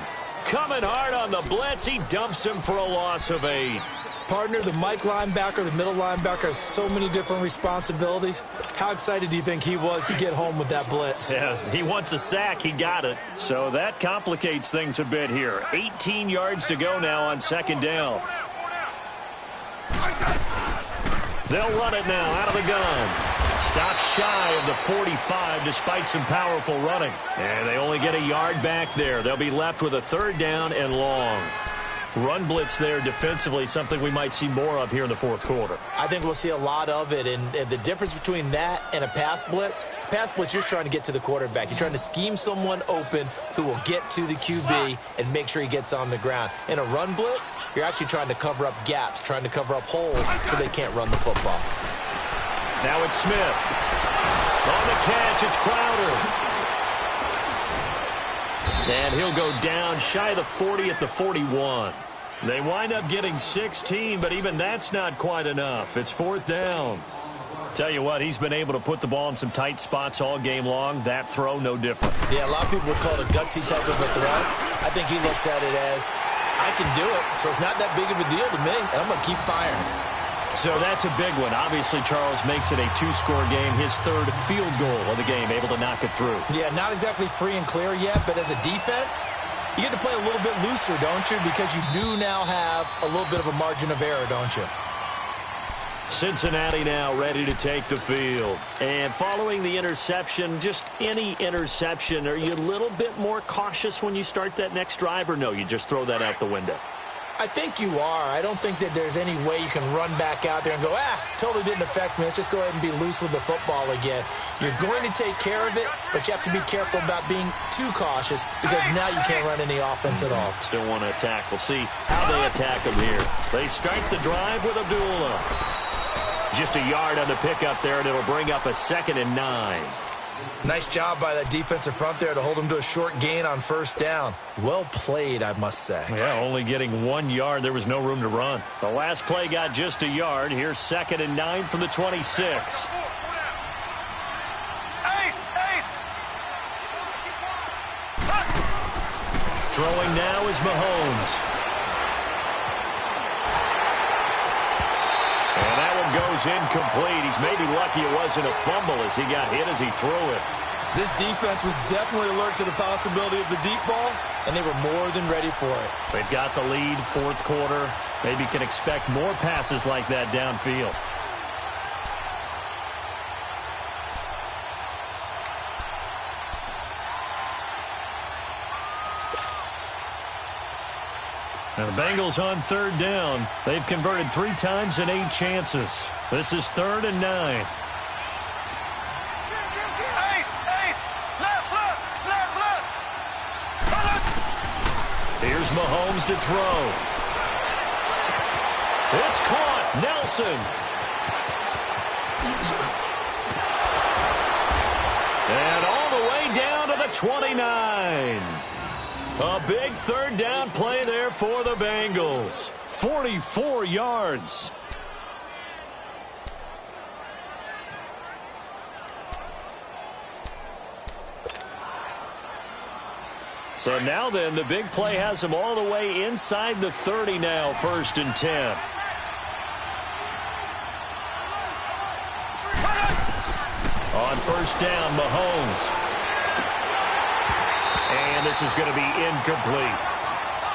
coming hard on the blitz. He dumps him for a loss of 8. Partner, the Mike linebacker, the middle linebacker has so many different responsibilities. How excited do you think he was to get home with that blitz? Yeah, he wants a sack. He got it. So that complicates things a bit here. 18 yards to go now on 2nd down. They'll run it now out of the gun. Stopped shy of the 45 despite some powerful running. And they only get a yard back there. They'll be left with a 3rd down and long. Run blitz there defensively, something we might see more of here in the 4th quarter. I think we'll see a lot of it, and the difference between that and a pass blitz, you're trying to get to the quarterback. You're trying to scheme someone open who will get to the QB and make sure he gets on the ground. In a run blitz, you're actually trying to cover up gaps, trying to cover up holes so they can't run the football. Now it's Smith. On the catch, it's Crowder. And he'll go down shy of the 40 at the 41. They wind up getting 16, but even that's not quite enough. It's 4th down. Tell you what, he's been able to put the ball in some tight spots all game long. That throw, no different. Yeah, a lot of people would call it a gutsy type of a throw. I think he looks at it as, I can do it, so it's not that big of a deal to me, and I'm going to keep firing. So that's a big one. Obviously, Charles makes it a 2-score game. His 3rd field goal of the game, able to knock it through. Yeah, not exactly free and clear yet, but as a defense, you get to play a little bit looser, don't you? Because you do now have a little bit of a margin of error, don't you? Cincinnati now ready to take the field. And following the interception, just any interception, are you a little bit more cautious when you start that next drive, or no, you just throw that out the window? I think you are. I don't think that there's any way you can run back out there and go, totally didn't affect me. Let's just go ahead and be loose with the football again. You're going to take care of it, but you have to be careful about being too cautious because now you can't run any offense at all. Still want to attack. We'll see how they attack him here. They start the drive with Abdullah. Just a yard on the pickup there, and it'll bring up a 2nd and 9. Nice job by that defensive front there to hold him to a short gain on 1st down. Well played, I must say. Yeah, only getting 1 yard. There was no room to run. The last play got just a yard. Here's 2nd and 9 from the 26. Throwing now is Mahomes. And that one goes incomplete. He's maybe lucky it wasn't a fumble as he got hit as he threw it. This defense was definitely alert to the possibility of the deep ball, and they were more than ready for it. They've got the lead, 4th quarter. Maybe can expect more passes like that downfield. Now the Bengals on 3rd down. They've converted 3 times in 8 chances. This is 3rd and 9. Here's Mahomes to throw. It's caught. Nelson. And all the way down to the 29. A big 3rd down play there for the Bengals. 44 yards. So now then, the big play has them all the way inside the 30 now, 1st and 10. On 1st down, Mahomes. And this is going to be incomplete.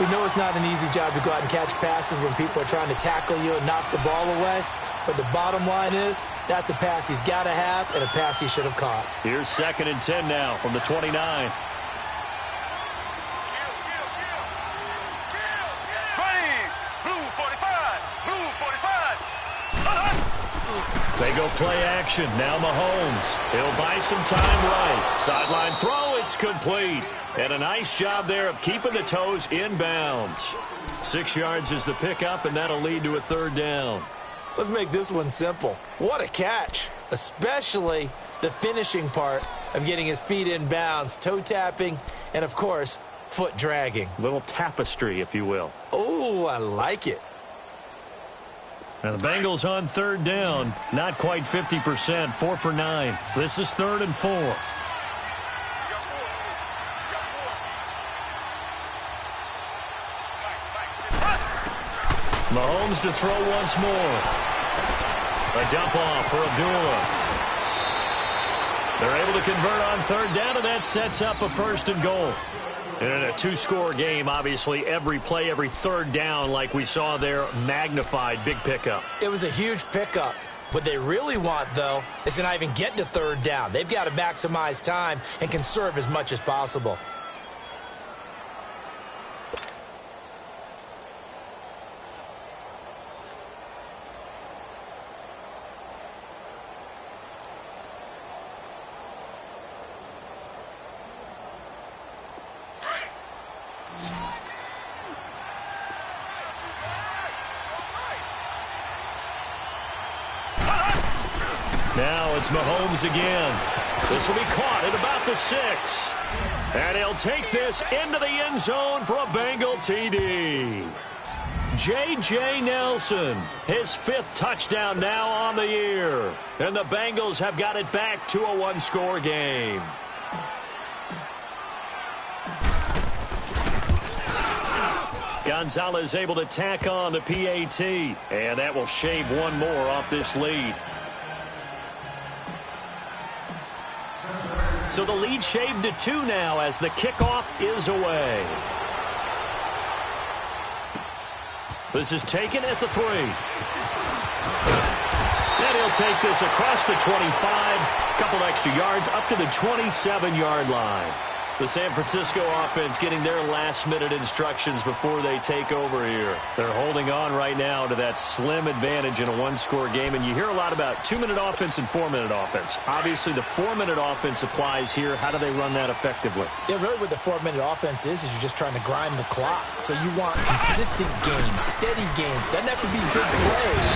We know it's not an easy job to go out and catch passes when people are trying to tackle you and knock the ball away. But the bottom line is, that's a pass he's got to have and a pass he should have caught. Here's 2nd and 10 now from the 29. They go go play action. Now Mahomes. He'll buy some time right. Sideline throw. It's complete. And a nice job there of keeping the toes inbounds. 6 yards is the pickup, and that'll lead to a third down. Let's make this one simple. What a catch, especially the finishing part of getting his feet in bounds, toe tapping, and, of course, foot dragging. Little tapestry, if you will. Oh, I like it. And the Bengals on third down. Not quite 50%, 4 for 9. This is 3rd and 4. Mahomes to throw once more. A dump off for Abdullah. They're able to convert on third down, and that sets up a 1st and goal. And in a 2-score game, obviously, every play, every third down, like we saw there, magnified, big pickup. It was a huge pickup. What they really want, though, is to not even get to third down. They've got to maximize time and conserve as much as possible. Now it's Mahomes again. This will be caught at about the 6. And he'll take this into the end zone for a Bengal TD. J.J. Nelson, his 5th touchdown now on the year. And the Bengals have got it back to a 1-score game. Gonzalez able to tack on the PAT. And that will shave one more off this lead. So the lead shaved to 2 now as the kickoff is away. This is taken at the 3. And he'll take this across the 25. A couple extra yards up to the 27-yard line. The San Francisco offense getting their last-minute instructions before they take over here. They're holding on right now to that slim advantage in a 1-score game, and you hear a lot about 2-minute offense and 4-minute offense. Obviously, the 4-minute offense applies here. How do they run that effectively? Yeah, really what the 4-minute offense is you're just trying to grind the clock. So you want consistent gains, steady gains. Doesn't have to be big plays,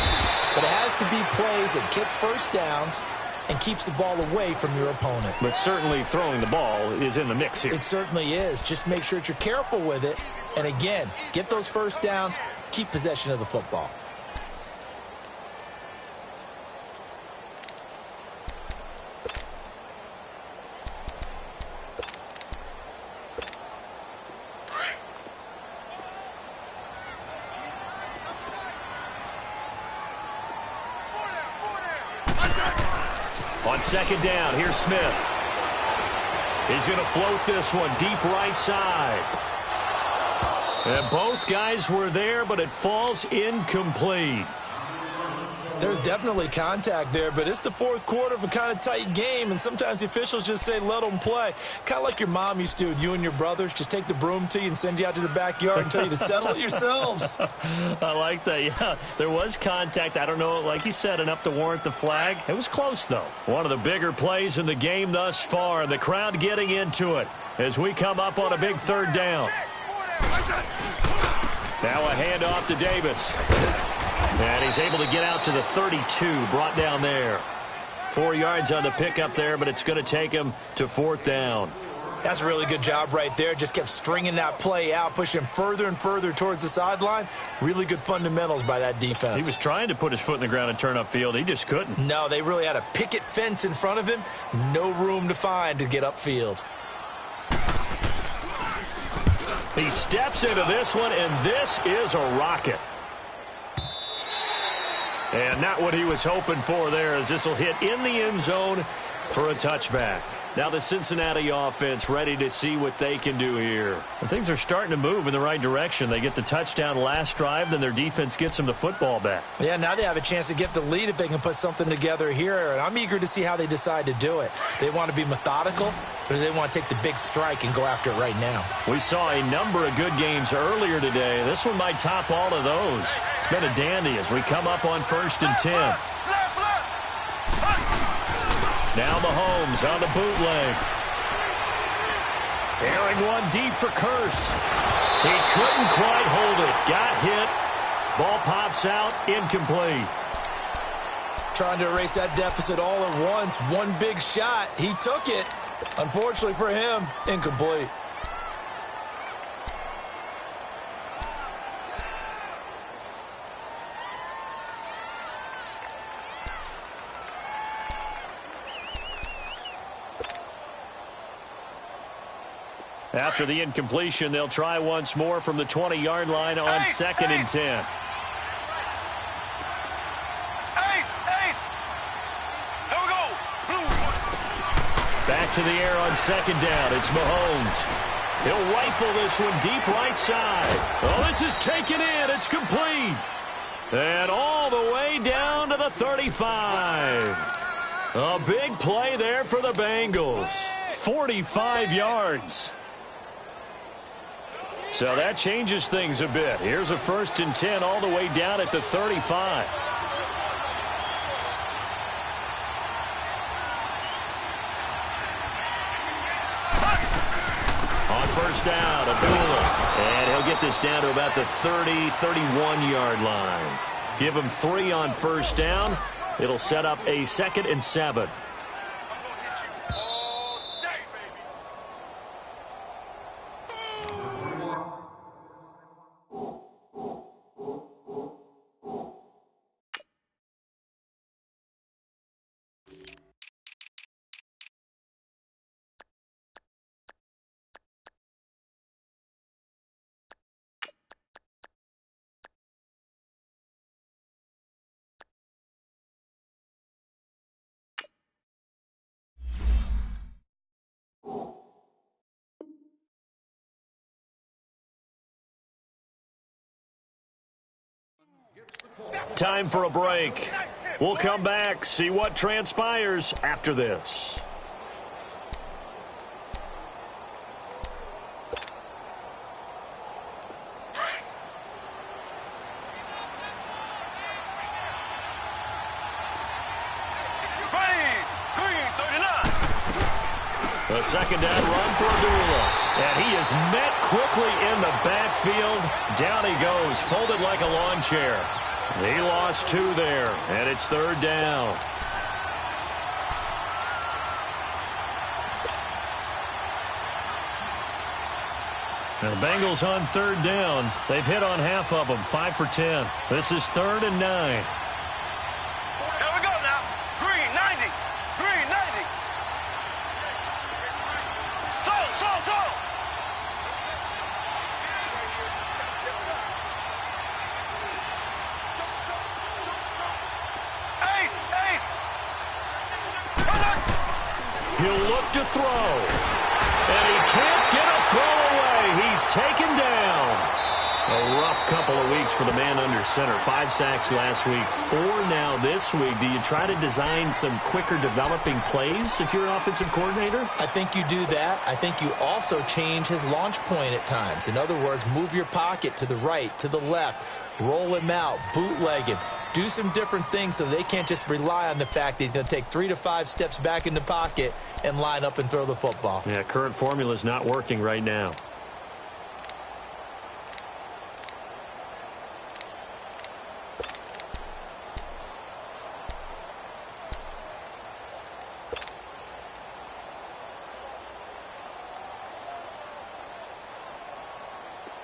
but it has to be plays that gets first downs and keeps the ball away from your opponent. But certainly throwing the ball is in the mix here. It certainly is. Just make sure that you're careful with it. And again, get those first downs, keep possession of the football. On second down, here's Smith. He's going to float this one deep right side. And both guys were there, but it falls incomplete. There's definitely contact there, but it's the 4th quarter of a kind of tight game, and sometimes the officials just say, let them play. Kind of like your mom used to with you and your brothers. Just take the broom to you and send you out to the backyard and tell you to settle it yourselves. I like that, yeah. There was contact. I don't know, like you said, enough to warrant the flag. It was close, though. One of the bigger plays in the game thus far, and the crowd getting into it as we come up on a big third down. Now a handoff to Davis. And he's able to get out to the 32, brought down there. 4 yards on the pickup there, but it's going to take him to 4th down. That's a really good job right there. Just kept stringing that play out, pushing him further and further towards the sideline. Really good fundamentals by that defense. He was trying to put his foot in the ground and turn upfield. He just couldn't. No, they really had a picket fence in front of him. No room to find to get upfield. He steps into this one, and this is a rocket. And not what he was hoping for there, as this will hit in the end zone for a touchback. Now the Cincinnati offense ready to see what they can do here. And things are starting to move in the right direction. They get the touchdown last drive, then their defense gets them the football back. Yeah, now they have a chance to get the lead if they can put something together here. And I'm eager to see how they decide to do it. They want to be methodical, or do they want to take the big strike and go after it right now? We saw a number of good games earlier today. This one might top all of those. It's been a dandy as we come up on 1st and 10. Now Mahomes on the bootleg. Airing one deep for Curse. He couldn't quite hold it. Got hit. Ball pops out. Incomplete. Trying to erase that deficit all at once. One big shot. He took it. Unfortunately for him, incomplete. After the incompletion, they'll try once more from the 20-yard line on 2nd and 10. Back to the air on 2nd down. It's Mahomes. He'll rifle this one deep right side. Oh, this is taken in. It's complete. And all the way down to the 35. A big play there for the Bengals. 45 yards. So that changes things a bit. Here's a 1st and 10 all the way down at the 35. On 1st down, Abdullah. And he'll get this down to about the 30, 31-yard line. Give him 3 on 1st down. It'll set up a 2nd and 7. Time for a break. We'll come back, see what transpires after this. The 2nd down run for Abdullah. And he is met quickly in the backfield. Down he goes, folded like a lawn chair. He lost 2 there, and it's 3rd down. And the Bengals on 3rd down. They've hit on half of them, 5 for 10. This is 3rd and 9. Here we go now. Green, 90. Green, 90. So. He'll look to throw. And he can't get a throw away. He's taken down. A rough couple of weeks for the man under center. 5 sacks last week, 4 now this week. Do you try to design some quicker developing plays if you're an offensive coordinator? I think you do that. I think you also change his launch point at times. In other words, move your pocket to the right, to the left, roll him out, bootleg him. Do some different things so they can't just rely on the fact that he's going to take 3 to 5 steps back in the pocket and line up and throw the football. Yeah, current formula is not working right now.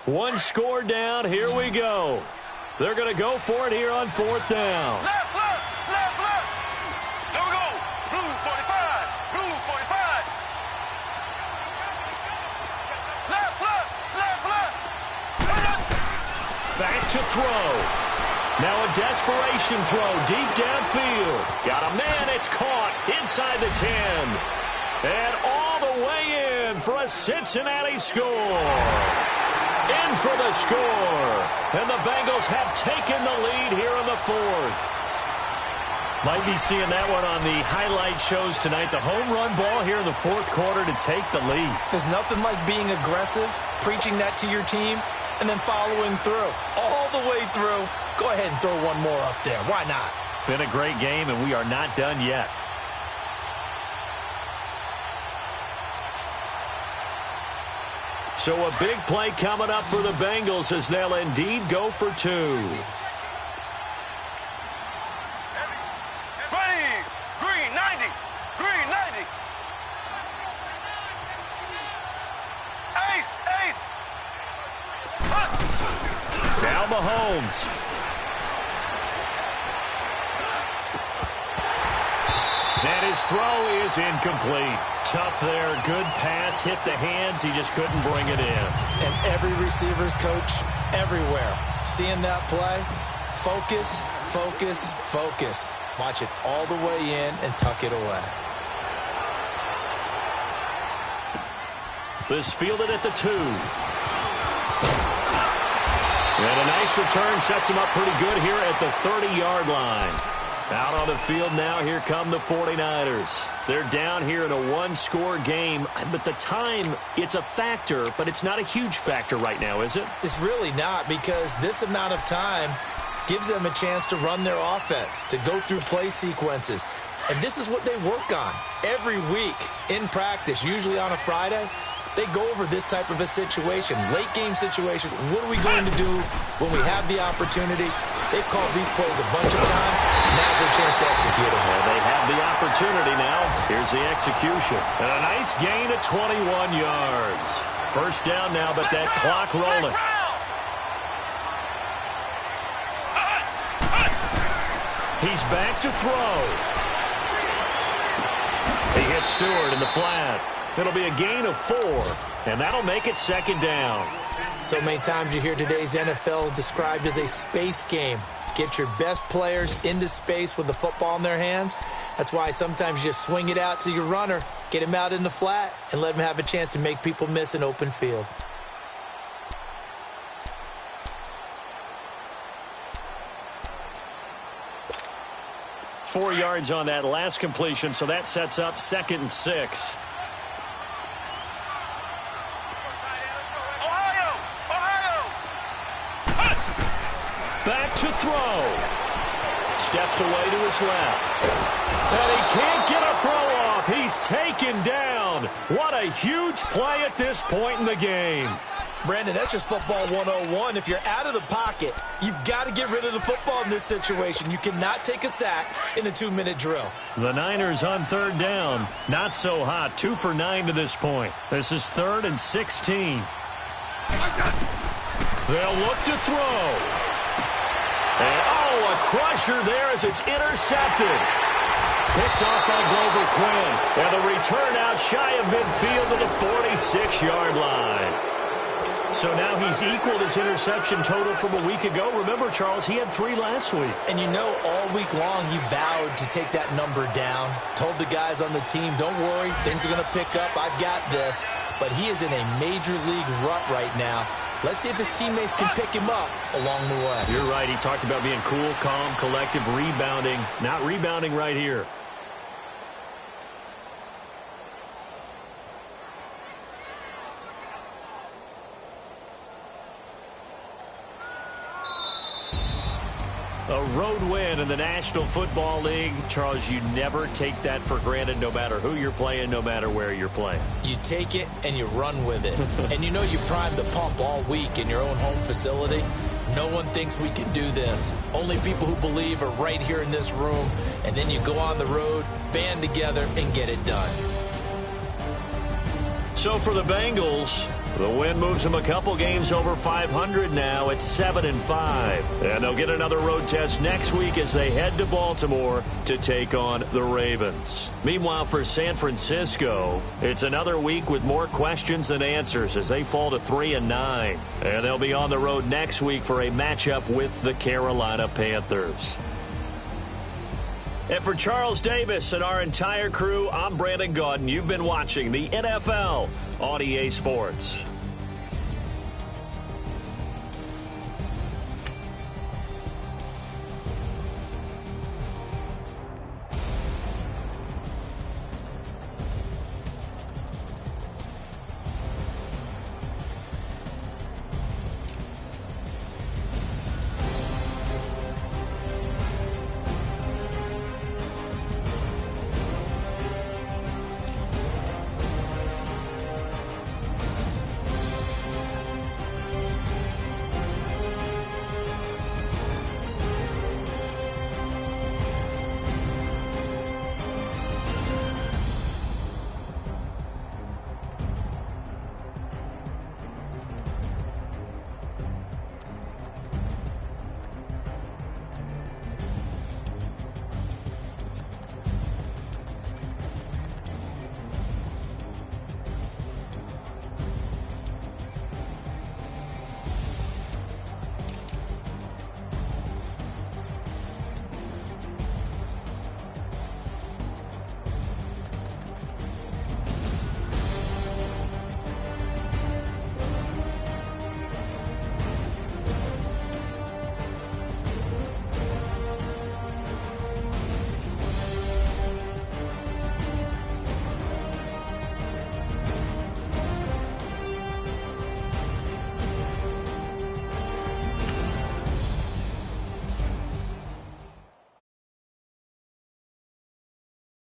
One score down. Here we go. They're going to go for it here on 4th down. Left. There we go. Blue 45. Blue 45. Left. Back to throw. Now a desperation throw deep downfield. Got a man. It's caught inside the 10. And all the way in for a Cincinnati score. In for the score. And the Bengals have taken the lead here in the 4th. Might be seeing that one on the highlight shows tonight. The home run ball here in the 4th quarter to take the lead. There's nothing like being aggressive, preaching that to your team, and then following through. All the way through. Go ahead and throw one more up there. Why not? Been a great game, and we are not done yet. So a big play coming up for the Bengals as they'll indeed go for 2. Ready. Green 90. Green 90. Ace. Ace. Now Mahomes. And his throw is incomplete. Tough there. Good pass. Hit the hands. He just couldn't bring it in. And every receiver's coach everywhere. Seeing that play, focus, focus, focus. Watch it all the way in and tuck it away. This fielded at the 2. And a nice return sets him up pretty good here at the 30-yard line. Out on the field now, here come the 49ers. They're down here in a one-score game, but the time, it's a factor, but it's not a huge factor right now, is it? It's really not, because this amount of time gives them a chance to run their offense, to go through play sequences. And this is what they work on every week in practice, usually on a Friday. They go over this type of a situation, late game situation. What are we going to do when we have the opportunity? They've called these plays a bunch of times. Now's their chance to execute them. Well, they have the opportunity now. Here's the execution. And a nice gain of 21 yards. First down now, but that clock rolling. He's back to throw. He hits Stewart in the flat. It'll be a gain of 4, and that'll make it second down. So many times you hear today's NFL described as a space game. Get your best players into space with the football in their hands. That's why sometimes you just swing it out to your runner, get him out in the flat, and let him have a chance to make people miss an open field. Four yards on that last completion, so that sets up 2nd and 6. Back to throw. Steps away to his left. And he can't get a throw off. He's taken down. What a huge play at this point in the game. Brandon, that's just football 101. If you're out of the pocket, you've got to get rid of the football in this situation. You cannot take a sack in a 2-minute drill. The Niners on 3rd down. Not so hot. 2 for 9 to this point. This is 3rd and 16. They'll look to throw. And, a crusher there as it's intercepted. Picked off by Glover Quinn. And the return out shy of midfield to the 46-yard line. So now he's equaled his interception total from a week ago. Remember, Charles, he had 3 last week. And you know, all week long he vowed to take that number down. Told the guys on the team, don't worry, things are going to pick up. I've got this. But he is in a major league rut right now. Let's see if his teammates can pick him up along the way. You're right. He talked about being cool, calm, collective, rebounding. Not rebounding right here. A road win in the National Football League. Charles, you never take that for granted no matter who you're playing, no matter where you're playing. You take it and you run with it. And you know you primed the pump all week in your own home facility. No one thinks we can do this. Only people who believe are right here in this room. And then you go on the road, band together, and get it done. So for the Bengals, the win moves them a couple games over 500 now at 7-5. And they'll get another road test next week as they head to Baltimore to take on the Ravens. Meanwhile, for San Francisco, it's another week with more questions than answers as they fall to 3-9. And they'll be on the road next week for a matchup with the Carolina Panthers. And for Charles Davis and our entire crew, I'm Brandon Gaudin. You've been watching the NFL on EA Sports.